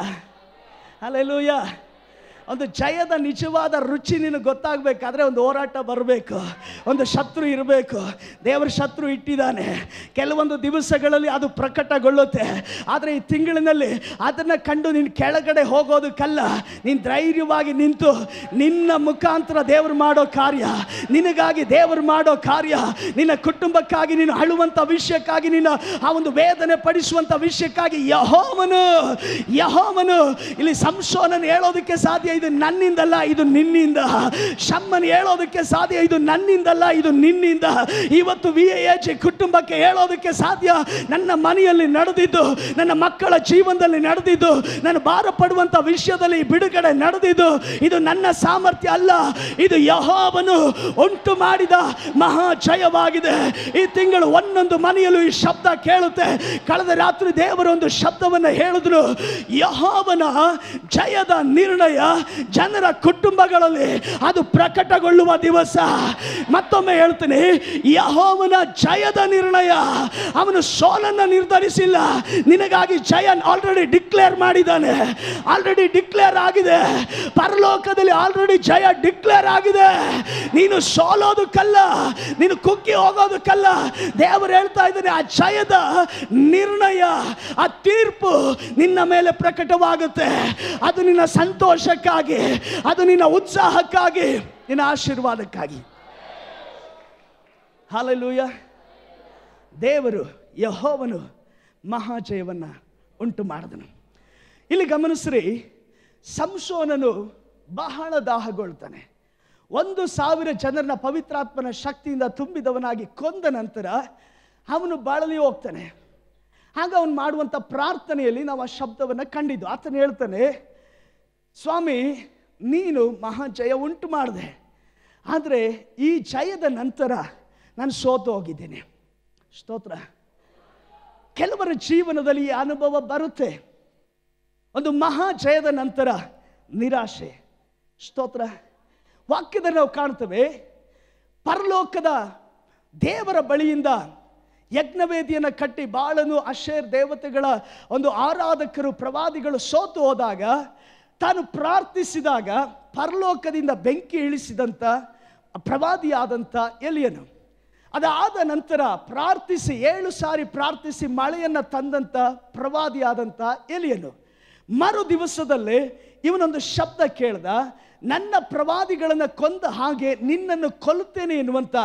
ಹಲ್ಲೆಲೂಯ. ಒಂದು ಜಯದ ನಿಜವಾದ ರುಚಿ ನಿನಗೆ ಗೊತ್ತಾಗಬೇಕಾದ್ರೆ ಒಂದು ಹೋರಾಟ ಬರಬೇಕು, ಒಂದು ಶತ್ರು ಇರಬೇಕು. ದೇವರ ಶತ್ರು ಇಟ್ಟಿದ್ದಾನೆ. ಕೆಲವೊಂದು ದಿವಸಗಳಲ್ಲಿ ಅದು ಪ್ರಕಟಗೊಳ್ಳುತ್ತೆ. ಆದರೆ ಈ ತಿಂಗಳಿನಲ್ಲಿ ಅದನ್ನು ಕಂಡು ನೀನು ಕೆಳಗಡೆ ಹೋಗೋದಕ್ಕಲ್ಲ, ನೀನು ಧೈರ್ಯವಾಗಿ ನಿಂತು ನಿನ್ನ ಮುಖಾಂತರ ದೇವರು ಮಾಡೋ ಕಾರ್ಯ, ನಿನಗಾಗಿ ದೇವರು ಮಾಡೋ ಕಾರ್ಯ, ನಿನ್ನ ಕುಟುಂಬಕ್ಕಾಗಿ ನೀನು ಅಳುವಂಥ ವಿಷಯಕ್ಕಾಗಿ, ನಿನ್ನ ಆ ಒಂದು ವೇದನೆ ಪಡಿಸುವಂಥ ವಿಷಯಕ್ಕಾಗಿ ಯೆಹೋವನು ಇಲ್ಲಿ ಸಂಸೋನನ್ನು ಹೇಳೋದಕ್ಕೆ ಸಾಧ್ಯ, ಇದು ನನ್ನಿಂದಲ್ಲ, ಇದು ನಿನ್ನಿಂದ. ಶಮ್ಮನ್ ಹೇಳೋದಕ್ಕೆ ಸಾಧ್ಯ, ಇದು ನನ್ನಿಂದಲ್ಲ, ಇದು ನಿನ್ನಿಂದ. ಇವತ್ತು VIH ಕುಟುಂಬಕ್ಕೆ ಹೇಳೋದಕ್ಕೆ ಸಾಧ್ಯ, ನನ್ನ ಮನೆಯಲ್ಲಿ ನಡೆದಿದ್ದು, ನನ್ನ ಮಕ್ಕಳ ಜೀವನದಲ್ಲಿ ನಡೆದಿದ್ದು, ನಾನು ಭಾರ ಪಡುವಂತ ವಿಷಯದಲ್ಲಿ ಬಿಡುಗಡೆ ನಡೆದಿದ್ದು, ಇದು ನನ್ನ ಸಾಮರ್ಥ್ಯ ಅಲ್ಲ, ಇದು ಯೆಹೋವನು ಉಂಟು ಮಾಡಿದ ಮಹಾ ಜಯವಾಗಿದೆ. ಈ ತಿಂಗಳು ಒಂದೊಂದು ಮನೆಯಲ್ಲೂ ಈ ಶಬ್ದ ಕೇಳುತ್ತೆ. ಕಳೆದ ರಾತ್ರಿ ದೇವರು ಒಂದು ಶಬ್ದವನ್ನು ಹೇಳಿದ್ರು, ಯೆಹೋವನ ಜಯದ ನಿರ್ಣಯ ಜನರ ಕುಟುಂಬಗಳಲ್ಲಿ ಅದು ಪ್ರಕಟಗೊಳ್ಳುವ ದಿವಸ. ಮತ್ತೊಮ್ಮೆ ಹೇಳ್ತೀನಿ, ಯೆಹೋವನ ಜಯದ ನಿರ್ಣಯ. ಅವನು ಸೋಲನ್ನು ನಿರ್ಧರಿಸಿಲ್ಲ, ನಿನಗಾಗಿ ಜಯ ಆಲ್ರೆಡಿ ಡಿಕ್ಲೇರ್ ಮಾಡಿದ್ದಾನೆ. ಆಲ್ರೆಡಿ ಡಿಕ್ಲೇರ್ ಆಗಿದೆ. ಪರಲೋಕದಲ್ಲಿ ಆಲ್ರೆಡಿ ಜಯ ಡಿಕ್ಲೇರ್ ಆಗಿದೆ. ನೀನು ಸೋಲೋದಕ್ಕಲ್ಲ, ನೀನು ಕುಗ್ಗಿ ಹೋಗೋದಕ್ಕಲ್ಲ. ದೇವರು ಹೇಳ್ತಾ ಇದ್ದಾನೆ, ಆ ಜಯದ ನಿರ್ಣಯ, ಆ ತೀರ್ಪು ನಿನ್ನ ಮೇಲೆ ಪ್ರಕಟವಾಗುತ್ತೆ. ಅದು ನಿನ್ನ ಸಂತೋಷಕ್ಕಾಗಿ, ಅದು ನಿನ್ನ ಉತ್ಸಾಹಕ್ಕಾಗಿ, ನಿನ್ನ ಆಶೀರ್ವಾದಕ್ಕಾಗಿ. ಹಲ್ಲೆಲೂಯ. ದೇವರು ಯೆಹೋವನು ಮಹಾಜಯವನ್ನು ಉಂಟು ಮಾಡಿದನು. ಇಲ್ಲಿ ಗಮನಿಸ್ರಿ, ಸಂಸೋನನು ಬಹಳ ದಾಹಗೊಳ್ತಾನೆ. 1000 ಜನರನ್ನ ಪವಿತ್ರಾತ್ಮನ ಶಕ್ತಿಯಿಂದ ತುಂಬಿದವನಾಗಿ ಕೊಂದ ನಂತರ ಅವನು ಬಳಲಿ ಹೋಗ್ತಾನೆ. ಆಗ ಅವನು ಮಾಡುವಂಥ ಪ್ರಾರ್ಥನೆಯಲ್ಲಿ ನಾವು ಆ ಶಬ್ದವನ್ನು ಕಂಡಿದ್ದು. ಆತನು ಹೇಳ್ತಾನೆ, ಸ್ವಾಮಿ, ನೀನು ಮಹಾಜಯ ಉಂಟು ಮಾಡಿದೆ, ಆದರೆ ಈ ಜಯದ ನಂತರ ನಾನು ಸೋತು ಹೋಗಿದ್ದೇನೆ. ಸ್ತೋತ್ರ. ಕೆಲವರ ಜೀವನದಲ್ಲಿ ಈ ಅನುಭವ ಬರುತ್ತೆ. ಒಂದು ಮಹಾಜಯದ ನಂತರ ನಿರಾಶೆ. ಸ್ತೋತ್ರ. ವಾಕ್ಯದಲ್ಲಿ ನಾವು ಕಾಣ್ತೇವೆ, ಪರಲೋಕದ ದೇವರ ಬಳಿಯಿಂದ ಯಜ್ಞವೇದಿಯನ್ನು ಕಟ್ಟಿ ಬಾಳನು ಅಶೇರ್ ದೇವತೆಗಳ ಒಂದು ಆರಾಧಕರು ಪ್ರವಾದಿಗಳು ಸೋತು ಹೋದಾಗ, ತಾನು ಪ್ರಾರ್ಥಿಸಿದಾಗ ಪರಲೋಕದಿಂದ ಬೆಂಕಿ ಇಳಿಸಿದಂಥ ಪ್ರವಾದಿಯಾದಂಥ ಎಲಿಯನು, ಅದಾದ ನಂತರ ಪ್ರಾರ್ಥಿಸಿ 7 ಸಾರಿ ಪ್ರಾರ್ಥಿಸಿ ಮಳೆಯನ್ನು ತಂದಂಥ ಪ್ರವಾದಿಯಾದಂಥ ಎಲಿಯನು, ಮರು ದಿವಸದಲ್ಲೇ ಇವನೊಂದು ಶಬ್ದ ಕೇಳ್ದ, ನನ್ನ ಪ್ರವಾದಿಗಳನ್ನು ಕೊಂದ ಹಾಗೆ ನಿನ್ನನ್ನು ಕೊಲ್ಲುತ್ತೇನೆ ಎನ್ನುವಂಥ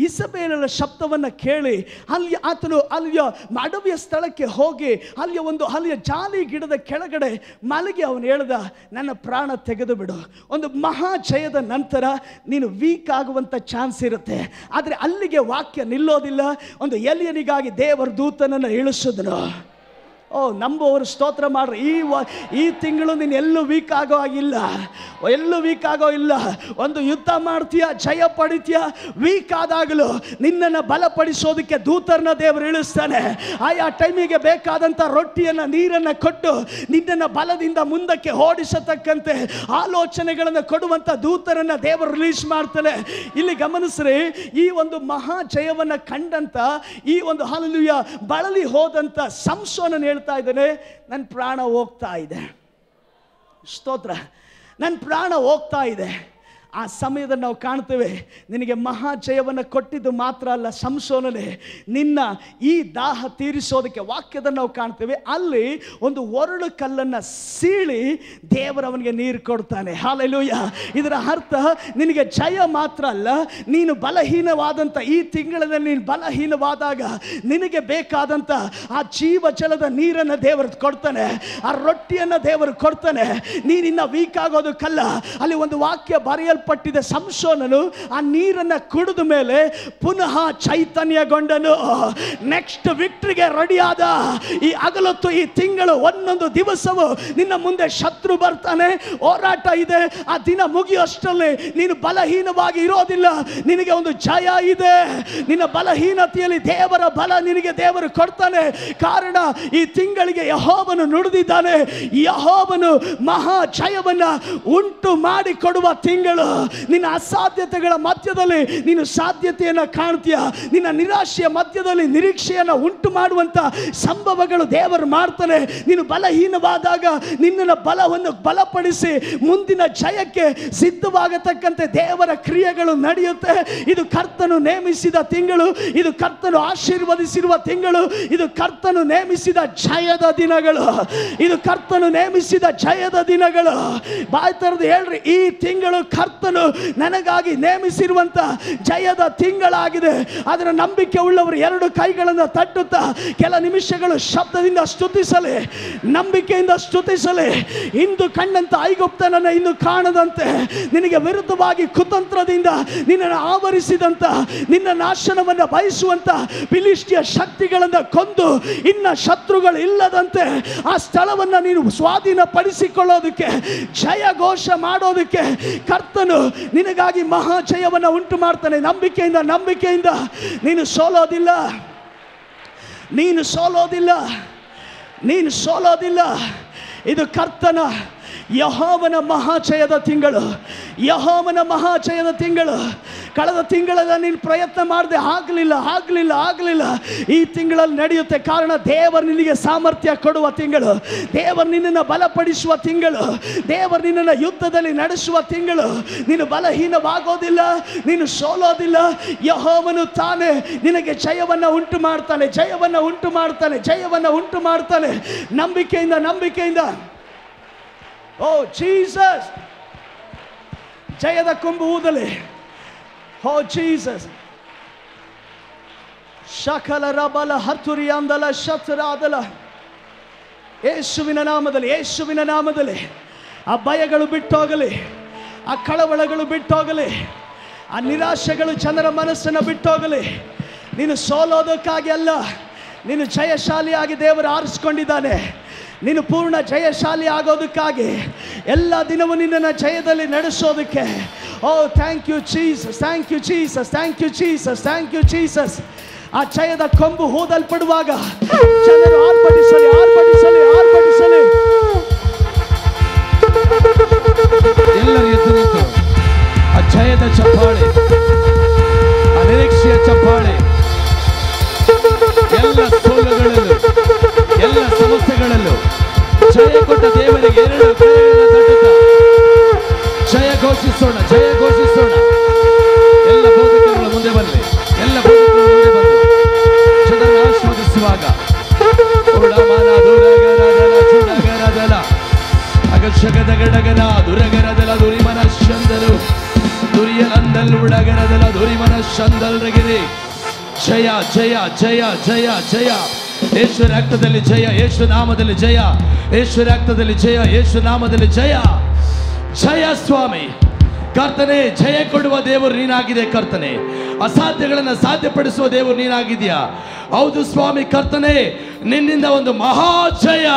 ಇಸಬೇಲಳ ಶಬ್ದವನ್ನು ಕೇಳಿ ಆತನು ಅಲ್ಲಿಯ ಅಡವಿಯ ಸ್ಥಳಕ್ಕೆ ಹೋಗಿ ಅಲ್ಲಿಯ ಜಾಲಿ ಗಿಡದ ಕೆಳಗಡೆ ಮಲಗಿ ಅವನು ಹೇಳ್ದ, ನನ್ನ ಪ್ರಾಣ ತೆಗೆದು ಬಿಡು. ಒಂದು ಮಹಾಜಯದ ನಂತರ ನೀನು ವೀಕ್ ಆಗುವಂಥ ಚಾನ್ಸ್ ಇರುತ್ತೆ, ಆದರೆ ಅಲ್ಲಿಗೆ ವಾಕ್ಯ ನಿಲ್ಲೋದಿಲ್ಲ. ಒಂದು ಎಲಿಯನಿಗಾಗಿ ದೇವರ ದೂತನನ್ನು ಇಳಿಸಿದನು. ನಂಬುವವರು ಸ್ತೋತ್ರ ಮಾಡ್ರಿ. ಈ ತಿಂಗಳು ನೀನು ಎಲ್ಲೂ ವೀಕ್ ಆಗೋ ಆಗಿಲ್ಲ, ಎಲ್ಲೂ ವೀಕ್ ಆಗೋ ಇಲ್ಲ. ಒಂದು ಯುದ್ಧ ಮಾಡ್ತೀಯ, ಜಯ ಪಡಿತೀಯ, ವೀಕ್ ಆದಾಗಲೂ ನಿನ್ನನ್ನು ಬಲಪಡಿಸೋದಕ್ಕೆ ದೂತರನ್ನ ದೇವರು ಇಳಿಸ್ತಾನೆ. ಆಯಾ ಟೈಮಿಗೆ ಬೇಕಾದಂಥ ರೊಟ್ಟಿಯನ್ನು ನೀರನ್ನು ಕೊಟ್ಟು ನಿನ್ನನ್ನು ಬಲದಿಂದ ಮುಂದಕ್ಕೆ ಓಡಿಸತಕ್ಕಂತೆ ಆಲೋಚನೆಗಳನ್ನು ಕೊಡುವಂಥ ದೂತರನ್ನು ದೇವರು ರಿಲೀಸ್ ಮಾಡ್ತಾನೆ. ಇಲ್ಲಿ ಗಮನಿಸ್ರಿ, ಈ ಒಂದು ಮಹಾ ಜಯವನ್ನು ಕಂಡಂತ ಈ ಒಂದು ಹಲ್ಲೆಲೂಯಾ ಬಳಲಿ ಹೋದಂಥ ಸಂಸೋನನ ಹೇಳ್ತಾ ಇದ್ದಾನೆ, ನನ್ನ ಪ್ರಾಣ ಹೋಗ್ತಾ ಇದೆ. ಸ್ತೋತ್ರ. ನನ್ನ ಪ್ರಾಣ ಹೋಗ್ತಾ ಇದೆ. ಆ ಸಮಯದಲ್ಲಿ ನಾವು ಕಾಣ್ತೇವೆ, ನಿನಗೆ ಮಹಾ ಜಯವನ್ನು ಕೊಟ್ಟಿದ್ದು ಮಾತ್ರ ಅಲ್ಲ ಸಂಸೋನನೇ, ನಿನ್ನ ಈ ದಾಹ ತೀರಿಸೋದಕ್ಕೆ ವಾಕ್ಯದಲ್ಲಿ ನಾವು ಕಾಣ್ತೇವೆ, ಅಲ್ಲಿ ಒಂದು ಒರಳು ಕಲ್ಲನ್ನು ಸೀಳಿ ದೇವರವನಿಗೆ ನೀರು ಕೊಡ್ತಾನೆ. ಹಾಲೆಲೂಯ. ಇದರ ಅರ್ಥ ನಿನಗೆ ಜಯ ಮಾತ್ರ ಅಲ್ಲ, ನೀನು ಬಲಹೀನವಾದಂಥ ಈ ತಿಂಗಳಲ್ಲಿ ನೀನು ಬಲಹೀನವಾದಾಗ ನಿನಗೆ ಬೇಕಾದಂಥ ಆ ಜೀವ ಜಲದ ನೀರನ್ನು ದೇವರು ಕೊಡ್ತಾನೆ, ಆ ರೊಟ್ಟಿಯನ್ನು ದೇವರು ಕೊಡ್ತಾನೆ. ನೀನಿನ್ನ ವೀಕ್ ಆಗೋದಕ್ಕಲ್ಲ. ಅಲ್ಲಿ ಒಂದು ವಾಕ್ಯ ಬರೆಯಲ್ಪಟ್ಟಿದೆ, ಸಂಸೋನನು ಆ ನೀರನ್ನು ಕುಡಿದ ಮೇಲೆ ಪುನಃ ಚೈತನ್ಯಗೊಂಡನು. ನೆಕ್ಸ್ಟ್ ವಿಕ್ಟ್ರಿಗೆ ರೆಡಿಯಾದ. ಈ ಹಗಲೊತ್ತು ಈ ತಿಂಗಳು ಒಂದೊಂದು ದಿವಸವು ನಿನ್ನ ಮುಂದೆ ಶತ್ರು ಬರ್ತಾನೆ, ಹೋರಾಟ ಇದೆ. ಆ ದಿನ ಮುಗಿಯೋಷ್ಟರಲ್ಲಿ ನೀನು ಬಲಹೀನವಾಗಿ ಇರೋದಿಲ್ಲ, ನಿನಗೆ ಒಂದು ಜಯ ಇದೆ. ನಿನ್ನ ಬಲಹೀನತೆಯಲ್ಲಿ ದೇವರ ಬಲ ನಿನಗೆ ದೇವರು ಕೊಡ್ತಾನೆ. ಕಾರಣ ಈ ತಿಂಗಳಿಗೆ ಯೆಹೋವನು ನುಡಿದಿದ್ದಾನೆ, ಯೆಹೋವನು ಮಹಾ ಜಯವನ್ನ ಉಂಟು ಮಾಡಿ ಕೊಡುವ ತಿಂಗಳು. ನಿನ್ನ ಅಸಾಧ್ಯತೆಗಳ ಮಧ್ಯದಲ್ಲಿ ನೀನು ಸಾಧ್ಯತೆಯನ್ನು ಕಾಣ್ತೀಯ. ನಿನ್ನ ನಿರಾಶೆಯ ಮಧ್ಯದಲ್ಲಿ ನಿರೀಕ್ಷೆಯನ್ನು ಉಂಟು ಮಾಡುವಂತ ಸಂಭವಗಳು ದೇವರು ಮಾಡ್ತಾನೆ. ನೀನು ಬಲಹೀನವಾದಾಗ ನಿನ್ನ ಬಲವನ್ನು ಬಲಪಡಿಸಿ ಮುಂದಿನ ಜಯಕ್ಕೆ ಸಿದ್ಧವಾಗತಕ್ಕಂತೆ ದೇವರ ಕ್ರಿಯೆಗಳು ನಡೆಯುತ್ತೆ. ಇದು ಕರ್ತನು ನೇಮಿಸಿದ ತಿಂಗಳು, ಇದು ಕರ್ತನು ಆಶೀರ್ವದಿಸಿರುವ ತಿಂಗಳು, ಇದು ಕರ್ತನು ನೇಮಿಸಿದ ಜಯದ ದಿನಗಳು, ಇದು ಕರ್ತನು ನೇಮಿಸಿದ ಜಯದ ದಿನಗಳು. ಬಾಯ್ ತೆರೆದು ಹೇಳ್ರಿ, ಈ ತಿಂಗಳು ಕರ್ತನು ನನಗಾಗಿ ನೇಮಿಸಿರುವಂತ ಜಯದ ತಿಂಗಳಾಗಿದೆ. ಅದರ ನಂಬಿಕೆ ಉಳ್ಳವರು ಎರಡು ಕೈಗಳನ್ನು ತಟ್ಟುತ್ತಾ ಕೆಲ ನಿಮಿಷಗಳು ಶಬ್ದದಿಂದ ಸ್ತುತಿಸಲಿ, ನಂಬಿಕೆಯಿಂದ ಸ್ತುತಿಸಲಿ. ಇಂದು ಕಂಡಂತ ಐಗುಪ್ತನನ್ನು ಇನ್ನು ಕಾಣದಂತೆ, ನಿನಗೆ ವಿರುದ್ಧವಾಗಿ ಕುತಂತ್ರದಿಂದ ನಿನ್ನನ್ನು ಆವರಿಸಿದಂತ, ನಿನ್ನ ನಾಶನವನ್ನು ಬಯಸುವಂತ ಫಿಲಿಷ್ಟಿಯ ಶಕ್ತಿಗಳನ್ನು ಕೊಂದು ಇನ್ನ ಶತ್ರುಗಳು ಇಲ್ಲದಂತೆ ಆ ಸ್ಥಳವನ್ನು ನೀನು ಸ್ವಾಧೀನಪಡಿಸಿಕೊಳ್ಳೋದಕ್ಕೆ, ಜಯ ಘೋಷ ಮಾಡೋದಕ್ಕೆ ಕರ್ತನು ನಿನಗಾಗಿ ಮಹಾ ಜಯವನ್ನು ಉಂಟು ಮಾಡ್ತಾನೆ. ನಂಬಿಕೆಯಿಂದ, ನಂಬಿಕೆಯಿಂದ. ನೀನು ಸೋಲೋದಿಲ್ಲ, ನೀನು ಸೋಲೋದಿಲ್ಲ, ನೀನು ಸೋಲೋದಿಲ್ಲ. ಇದು ಕರ್ತನ ಯೆಹೋವನ ಮಹಾಜಯದ ತಿಂಗಳು, ಯೆಹೋವನ ಮಹಾಜಯದ ತಿಂಗಳು. ಕಳೆದ ತಿಂಗಳಲ್ಲಿ ನೀನು ಪ್ರಯತ್ನ ಮಾಡದೆ ಆಗಲಿಲ್ಲ. ಈ ತಿಂಗಳಲ್ಲಿ ನಡೆಯುತ್ತೆ. ಕಾರಣ ದೇವರು ನಿನಗೆ ಸಾಮರ್ಥ್ಯ ಕೊಡುವ ತಿಂಗಳು, ದೇವರು ನಿನ್ನನ್ನು ಬಲಪಡಿಸುವ ತಿಂಗಳು, ದೇವರು ನಿನ್ನನ್ನು ಯುದ್ಧದಲ್ಲಿ ನಡೆಸುವ ತಿಂಗಳು. ನೀನು ಬಲಹೀನವಾಗೋದಿಲ್ಲ, ನೀನು ಸೋಲೋದಿಲ್ಲ. ಯೆಹೋವನು ತಾನೇ ನಿನಗೆ ಜಯವನ್ನು ಉಂಟು ಮಾಡ್ತಾನೆ, ಜಯವನ್ನು ಉಂಟು ಮಾಡ್ತಾನೆ, ಜಯವನ್ನು ಉಂಟು ಮಾಡ್ತಾನೆ. ನಂಬಿಕೆಯಿಂದ, ನಂಬಿಕೆಯಿಂದ. ಓ ಜೀಸಸ್, ಜಯದ ಕೊಂಬು ಊದಲಿ. ಓ ಜೀಸಸ್. ಶಕಲ ರಬಲ ಹತುರಿ ಅಂದಲ ಶತರಾದಲ. ಯೇಸುವಿನ ನಾಮದಲ್ಲಿ, ಯೇಸುವಿನ ನಾಮದಲ್ಲಿ ಆ ಭಯಗಳು ಬಿಟ್ಟೋಗಲಿ, ಆ ಕಳವಳಗಳು ಬಿಟ್ಟೋಗಲಿ, ಆ ನಿರಾಶೆಗಳು ಜನರ ಮನಸ್ಸನ್ನು ಬಿಟ್ಟೋಗಲಿ. ನೀನು ಸೋಲೋದಕ್ಕಾಗಿ ಅಲ್ಲ, ನೀನು ಜಯಶಾಲಿಯಾಗಿ ದೇವರು ಆರಿಸ್ಕೊಂಡಿದ್ದಾನೆ. ನೀನು ಪೂರ್ಣ ಜಯಶಾಲಿ ಆಗೋದಕ್ಕಾಗಿ, ಎಲ್ಲ ದಿನವೂ ನಿನ್ನನ್ನು ಜಯದಲ್ಲಿ ನಡೆಸೋದಕ್ಕೆ. ಓ thank you Jesus, thank you Jesus, thank you Jesus, thank you Jesus. ಆ ಜಯದ ಕೊಂಬು ಹೂದಲ್ಪಡುವಾಗ ಜನರು ಆರ್ಭಟಿಸಲಿ, ಆರ್ಭಟಿಸಲಿ, ಆರ್ಭಟಿಸಲಿ. ಎಲ್ಲರೂ ಎದ್ದು ನಿಂತು ಆ ಜಯದ ಚಪ್ಪಾಳೆ, ಆ ನಿರೀಕ್ಷೆಯ ಚಪ್ಪಾಳೆ, ಎಲ್ಲ ಸೋಲುಗಳಲ್ಲೂ, ಎಲ್ಲ ಸಮಸ್ಯೆಗಳಲ್ಲೂ ಜಯ ಕೊಟ್ಟ ದೇವರಿಗೆ ಎರಡು ಕೈಗಳನ್ನು ತಟ್ಟುತ್ತಾ ಜಯ ಘೋಷಿಸೋಣ, ಜಯ ಘೋಷಿಸೋಣ. ಎಲ್ಲ ಬೋಧಕರುಗಳ ಮುಂದೆ ಬರಲಿ, ಎಲ್ಲ ಬೋಧಕರು ಮುಂದೆ ಬಂದು ಜನರನ್ನು ಆಶೀರ್ವದಿಸುವಾಗ ಅಗಶಗದಗಡಗನ ದುರಗರದಲ ದುರಿಮನ ಶಂದಲು ದುರಿಯಲಂದಲ್ ಉಡಗರದಲ ದುರಿಮನ ಶಂದಲ್ರಗಿರಿ. ಜಯ ಜಯ ಜಯ ಜಯ ಜಯ. ಯೇಸು ರಕ್ತದಲ್ಲಿ ಜಯ, ಯೇಸು ನಾಮದಲ್ಲಿ ಜಯ, ಯೇಸು ರಕ್ತದಲ್ಲಿ ಜಯ, ಯೇಸು ನಾಮದಲ್ಲಿ ಜಯ. ಜಯ ಸ್ವಾಮಿ. ಕರ್ತನೆ, ಜಯ ಕೊಡುವ ದೇವರು ನೀನಾಗಿದೆ. ಕರ್ತನೆ, ಅಸಾಧ್ಯಗಳನ್ನು ಸಾಧ್ಯಪಡಿಸುವ ದೇವರು ನೀನಾಗಿದೆಯಾ. ಹೌದು ಸ್ವಾಮಿ. ಕರ್ತನೆ, ನಿನ್ನಿಂದ ಒಂದು ಮಹಾ ಜಯ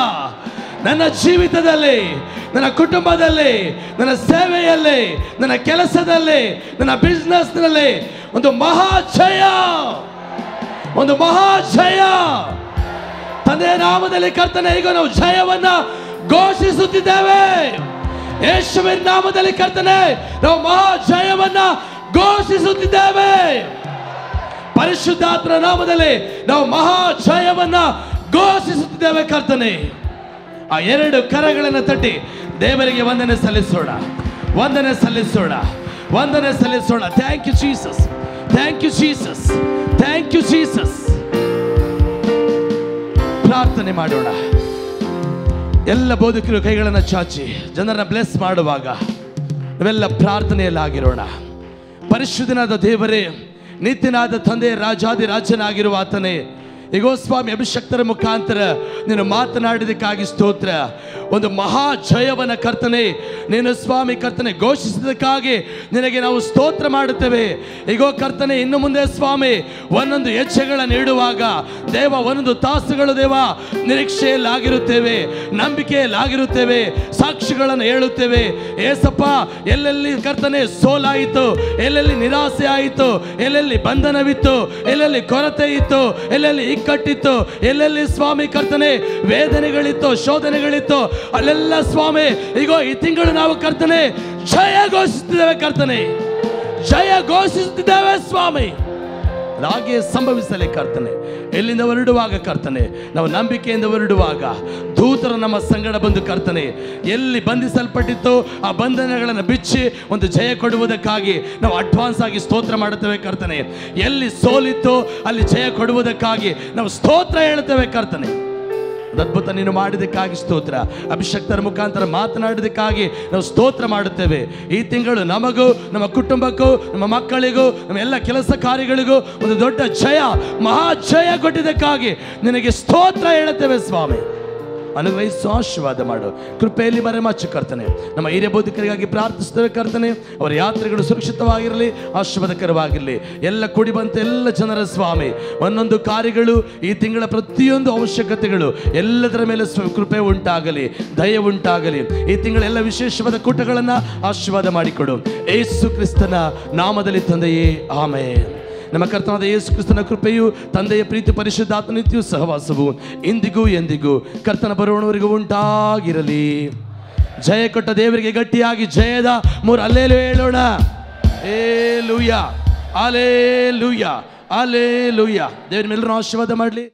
ನನ್ನ ಜೀವಿತದಲ್ಲಿ, ನನ್ನ ಕುಟುಂಬದಲ್ಲಿ, ನನ್ನ ಸೇವೆಯಲ್ಲಿ, ನನ್ನ ಕೆಲಸದಲ್ಲಿ, ನನ್ನ ಬಿಸ್ನೆಸ್ನಲ್ಲಿ ಒಂದು ಮಹಾ ಜಯ, ಒಂದು ಮಹಾ ಜಯ. ತಂದೆಯ ನಾಮದಲ್ಲಿ ಕರ್ತನೆ, ಈಗ ನಾವು ಜಯವನ್ನ ಘೋಷಿಸುತ್ತಿದ್ದೇವೆ. ಯೇಸುವಿನ ನಾಮದಲ್ಲಿ ಕರ್ತನೆ, ನಾವು ಮಹಾ ಜಯವನ್ನ ಘೋಷಿಸುತ್ತಿದ್ದೇವೆ. ಪರಿಶುದ್ಧಾತ್ಮನ ನಾಮದಲ್ಲಿ ನಾವು ಮಹಾ ಜಯವನ್ನ ಘೋಷಿಸುತ್ತಿದ್ದೇವೆ ಕರ್ತನೆ. ಆ ಎರಡು ಕರಗಳನ್ನು ತಟ್ಟಿ ದೇವರಿಗೆ ವಂದನೆ ಸಲ್ಲಿಸೋಣ, ವಂದನೆ ಸಲ್ಲಿಸೋಣ, ವಂದನೆ ಸಲ್ಲಿಸೋಣ. Thank you Jesus, thank you Jesus, thank you Jesus. ಪ್ರಾರ್ಥನೆ ಮಾಡೋಣ. ಎಲ್ಲ ಬೋಧಕರು ಕೈಗಳನ್ನು ಚಾಚಿ ಜನರನ್ನ ಬ್ಲೆಸ್ ಮಾಡುವಾಗ ನಾವೆಲ್ಲ ಪ್ರಾರ್ಥನೆಯಲ್ಲಾಗಿರೋಣ. ಪರಿಶುದ್ಧನಾದ ದೇವರೇ, ನಿತ್ಯನಾದ ತಂದೆ, ರಾಜಾದಿ ರಾಜನಾಗಿರುವ ಆತನೇ, ಈಗೋ ಸ್ವಾಮಿ ಅಭಿಷಕ್ತರ ಮುಖಾಂತರ ನೀನು ಮಾತನಾಡಿದಕ್ಕಾಗಿ ಸ್ತೋತ್ರ. ಒಂದು ಮಹಾ ಜಯವನ್ನ ಕರ್ತನೆ ನೀನು ಸ್ವಾಮಿ ಕರ್ತನೆ ಘೋಷಿಸಿದಕ್ಕಾಗಿ ನಿನಗೆ ನಾವು ಸ್ತೋತ್ರ ಮಾಡುತ್ತೇವೆ. ಈಗೋ ಕರ್ತನೆ, ಇನ್ನು ಮುಂದೆ ಸ್ವಾಮಿ ಒಂದೊಂದು ಹೆಜ್ಜೆಗಳನ್ನು ಇಡುವಾಗ ದೇವ, ಒಂದೊಂದು ತಾಸುಗಳು ದೇವ ನಿರೀಕ್ಷೆಯಲ್ಲಾಗಿರುತ್ತೇವೆ, ನಂಬಿಕೆಯಲ್ಲಾಗಿರುತ್ತೇವೆ, ಸಾಕ್ಷಿಗಳನ್ನು ಹೇಳುತ್ತೇವೆ. ಏಸಪ್ಪ, ಎಲ್ಲೆಲ್ಲಿ ಕರ್ತನೆ ಸೋಲಾಯಿತು, ಎಲ್ಲೆಲ್ಲಿ ನಿರಾಸೆ ಆಯಿತು, ಎಲ್ಲೆಲ್ಲಿ ಬಂಧನವಿತ್ತು, ಎಲ್ಲೆಲ್ಲಿ ಕೊರತೆ ಇತ್ತು, ಎಲ್ಲೆಲ್ಲಿ ಇಕ್ಕಟ್ಟಿತ್ತು, ಎಲ್ಲೆಲ್ಲಿ ಸ್ವಾಮಿ ಕರ್ತನೆ ವೇದನೆಗಳಿತ್ತು, ಶೋಧನೆಗಳಿತ್ತು, ಅಲ್ಲೆಲ್ಲ ಸ್ವಾಮಿ ಈಗ ಈ ತಿಂಗಳು ನಾವು ಕರ್ತನೆ ಜಯ ಘೋಷಿಸುತ್ತಿದ್ದೇವೆ, ಕರ್ತನೆ ಜಯ ಘೋಷಿಸುತ್ತಿದ್ದೇವೆ ಸ್ವಾಮಿ. ಹಾಗೆ ಸಂಭವಿಸಲೇ ಕರ್ತನೆ. ಎಲ್ಲಿಂದ ಹೊರಡುವಾಗ ಕರ್ತನೆ, ನಾವು ನಂಬಿಕೆಯಿಂದ ಹೊರಡುವಾಗ ದೂತರು ನಮ್ಮ ಸಂಗಡ ಬಂದು ಕರ್ತನೆ ಎಲ್ಲಿ ಬಂಧಿಸಲ್ಪಟ್ಟಿತ್ತು ಆ ಬಂಧನಗಳನ್ನು ಬಿಚ್ಚಿ ಒಂದು ಜಯ ಕೊಡುವುದಕ್ಕಾಗಿ ನಾವು ಅಡ್ವಾನ್ಸ್ ಆಗಿ ಸ್ತೋತ್ರ ಮಾಡುತ್ತೇವೆ ಕರ್ತನೆ. ಎಲ್ಲಿ ಸೋಲಿತ್ತು ಅಲ್ಲಿ ಜಯ ಕೊಡುವುದಕ್ಕಾಗಿ ನಾವು ಸ್ತೋತ್ರ ಹೇಳುತ್ತೇವೆ ಕರ್ತನೆ. ಅದ್ಭುತ ನೀನು ಮಾಡಿದಕ್ಕಾಗಿ ಸ್ತೋತ್ರ. ಅಭಿಷಕ್ತರ ಮುಖಾಂತರ ಮಾತನಾಡಿದಕ್ಕಾಗಿ ನಾವು ಸ್ತೋತ್ರ ಮಾಡುತ್ತೇವೆ. ಈ ತಿಂಗಳು ನಮಗೂ, ನಮ್ಮ ಕುಟುಂಬಕ್ಕೂ, ನಮ್ಮ ಮಕ್ಕಳಿಗೂ, ನಮ್ಮ ಎಲ್ಲ ಕೆಲಸ ಕಾರ್ಯಗಳಿಗೂ ಒಂದು ದೊಡ್ಡ ಜಯ, ಮಹಾ ಜಯ ಕೊಟ್ಟಿದ್ದಕ್ಕಾಗಿ ನಿನಗೆ ಸ್ತೋತ್ರ ಹೇಳುತ್ತೇವೆ ಸ್ವಾಮಿ. ಅನುಗ್ರಹಿಸು, ಆಶೀರ್ವಾದ ಮಾಡು, ಕೃಪೆಯಲ್ಲಿ ಮರೆಮಾಚು ಕರ್ತನೆ. ನಮ್ಮ ಹಿರಿಯ ಬೋಧಕರಿಗಾಗಿ ಪ್ರಾರ್ಥಿಸ್ತೇವೆ ಕರ್ತನೆ. ಅವರ ಯಾತ್ರೆಗಳು ಸುರಕ್ಷಿತವಾಗಿರಲಿ, ಆಶೀರ್ವಾದಕರವಾಗಿರಲಿ. ಎಲ್ಲ ಕೂಡಿ ಬಂತ ಎಲ್ಲ ಜನರ ಸ್ವಾಮಿ ಒಂದೊಂದು ಕಾರ್ಯಗಳು, ಈ ತಿಂಗಳ ಪ್ರತಿಯೊಂದು ಅವಶ್ಯಕತೆಗಳು ಎಲ್ಲದರ ಮೇಲೆ ಕೃಪೆ ಉಂಟಾಗಲಿ, ದಯೆ ಉಂಟಾಗಲಿ. ಈ ತಿಂಗಳ ಎಲ್ಲ ವಿಶೇಷವಾದ ಕೂಟಗಳನ್ನು ಆಶೀರ್ವಾದ ಮಾಡಿಕೊಡು, ಯೇಸು ಕ್ರಿಸ್ತನ ನಾಮದಲ್ಲಿ ತಂದೆಯೇ, ಆಮೆನ್. ನಮ್ಮ ಕರ್ತನಾದ ಯೇಸು ಕ್ರಿಸ್ತನ ಕೃಪೆಯು, ತಂದೆಯ ಪ್ರೀತಿ, ಪರಿಶುದ್ಧಾತ್ಮ ನಿತ್ಯ ಸಹವಾಸವು ಇಂದಿಗೂ ಎಂದಿಗೂ ಕರ್ತನ ಬರುವವರೆಗೂ ಉಂಟಾಗಿರಲಿ. ಜಯ ಕೊಟ್ಟ ದೇವರಿಗೆ ಗಟ್ಟಿಯಾಗಿ ಜಯದ 3 ಅಲ್ಲೇಲೂಯಾ ಹೇಳೋಣ. ಏಲೂಯಾ, ಅಲ್ಲೇಲೂಯಾ, ಅಲ್ಲೇಲೂಯಾ. ದೇವರ ಮೇಲೂ ಆಶೀರ್ವಾದ ಮಾಡಲಿ.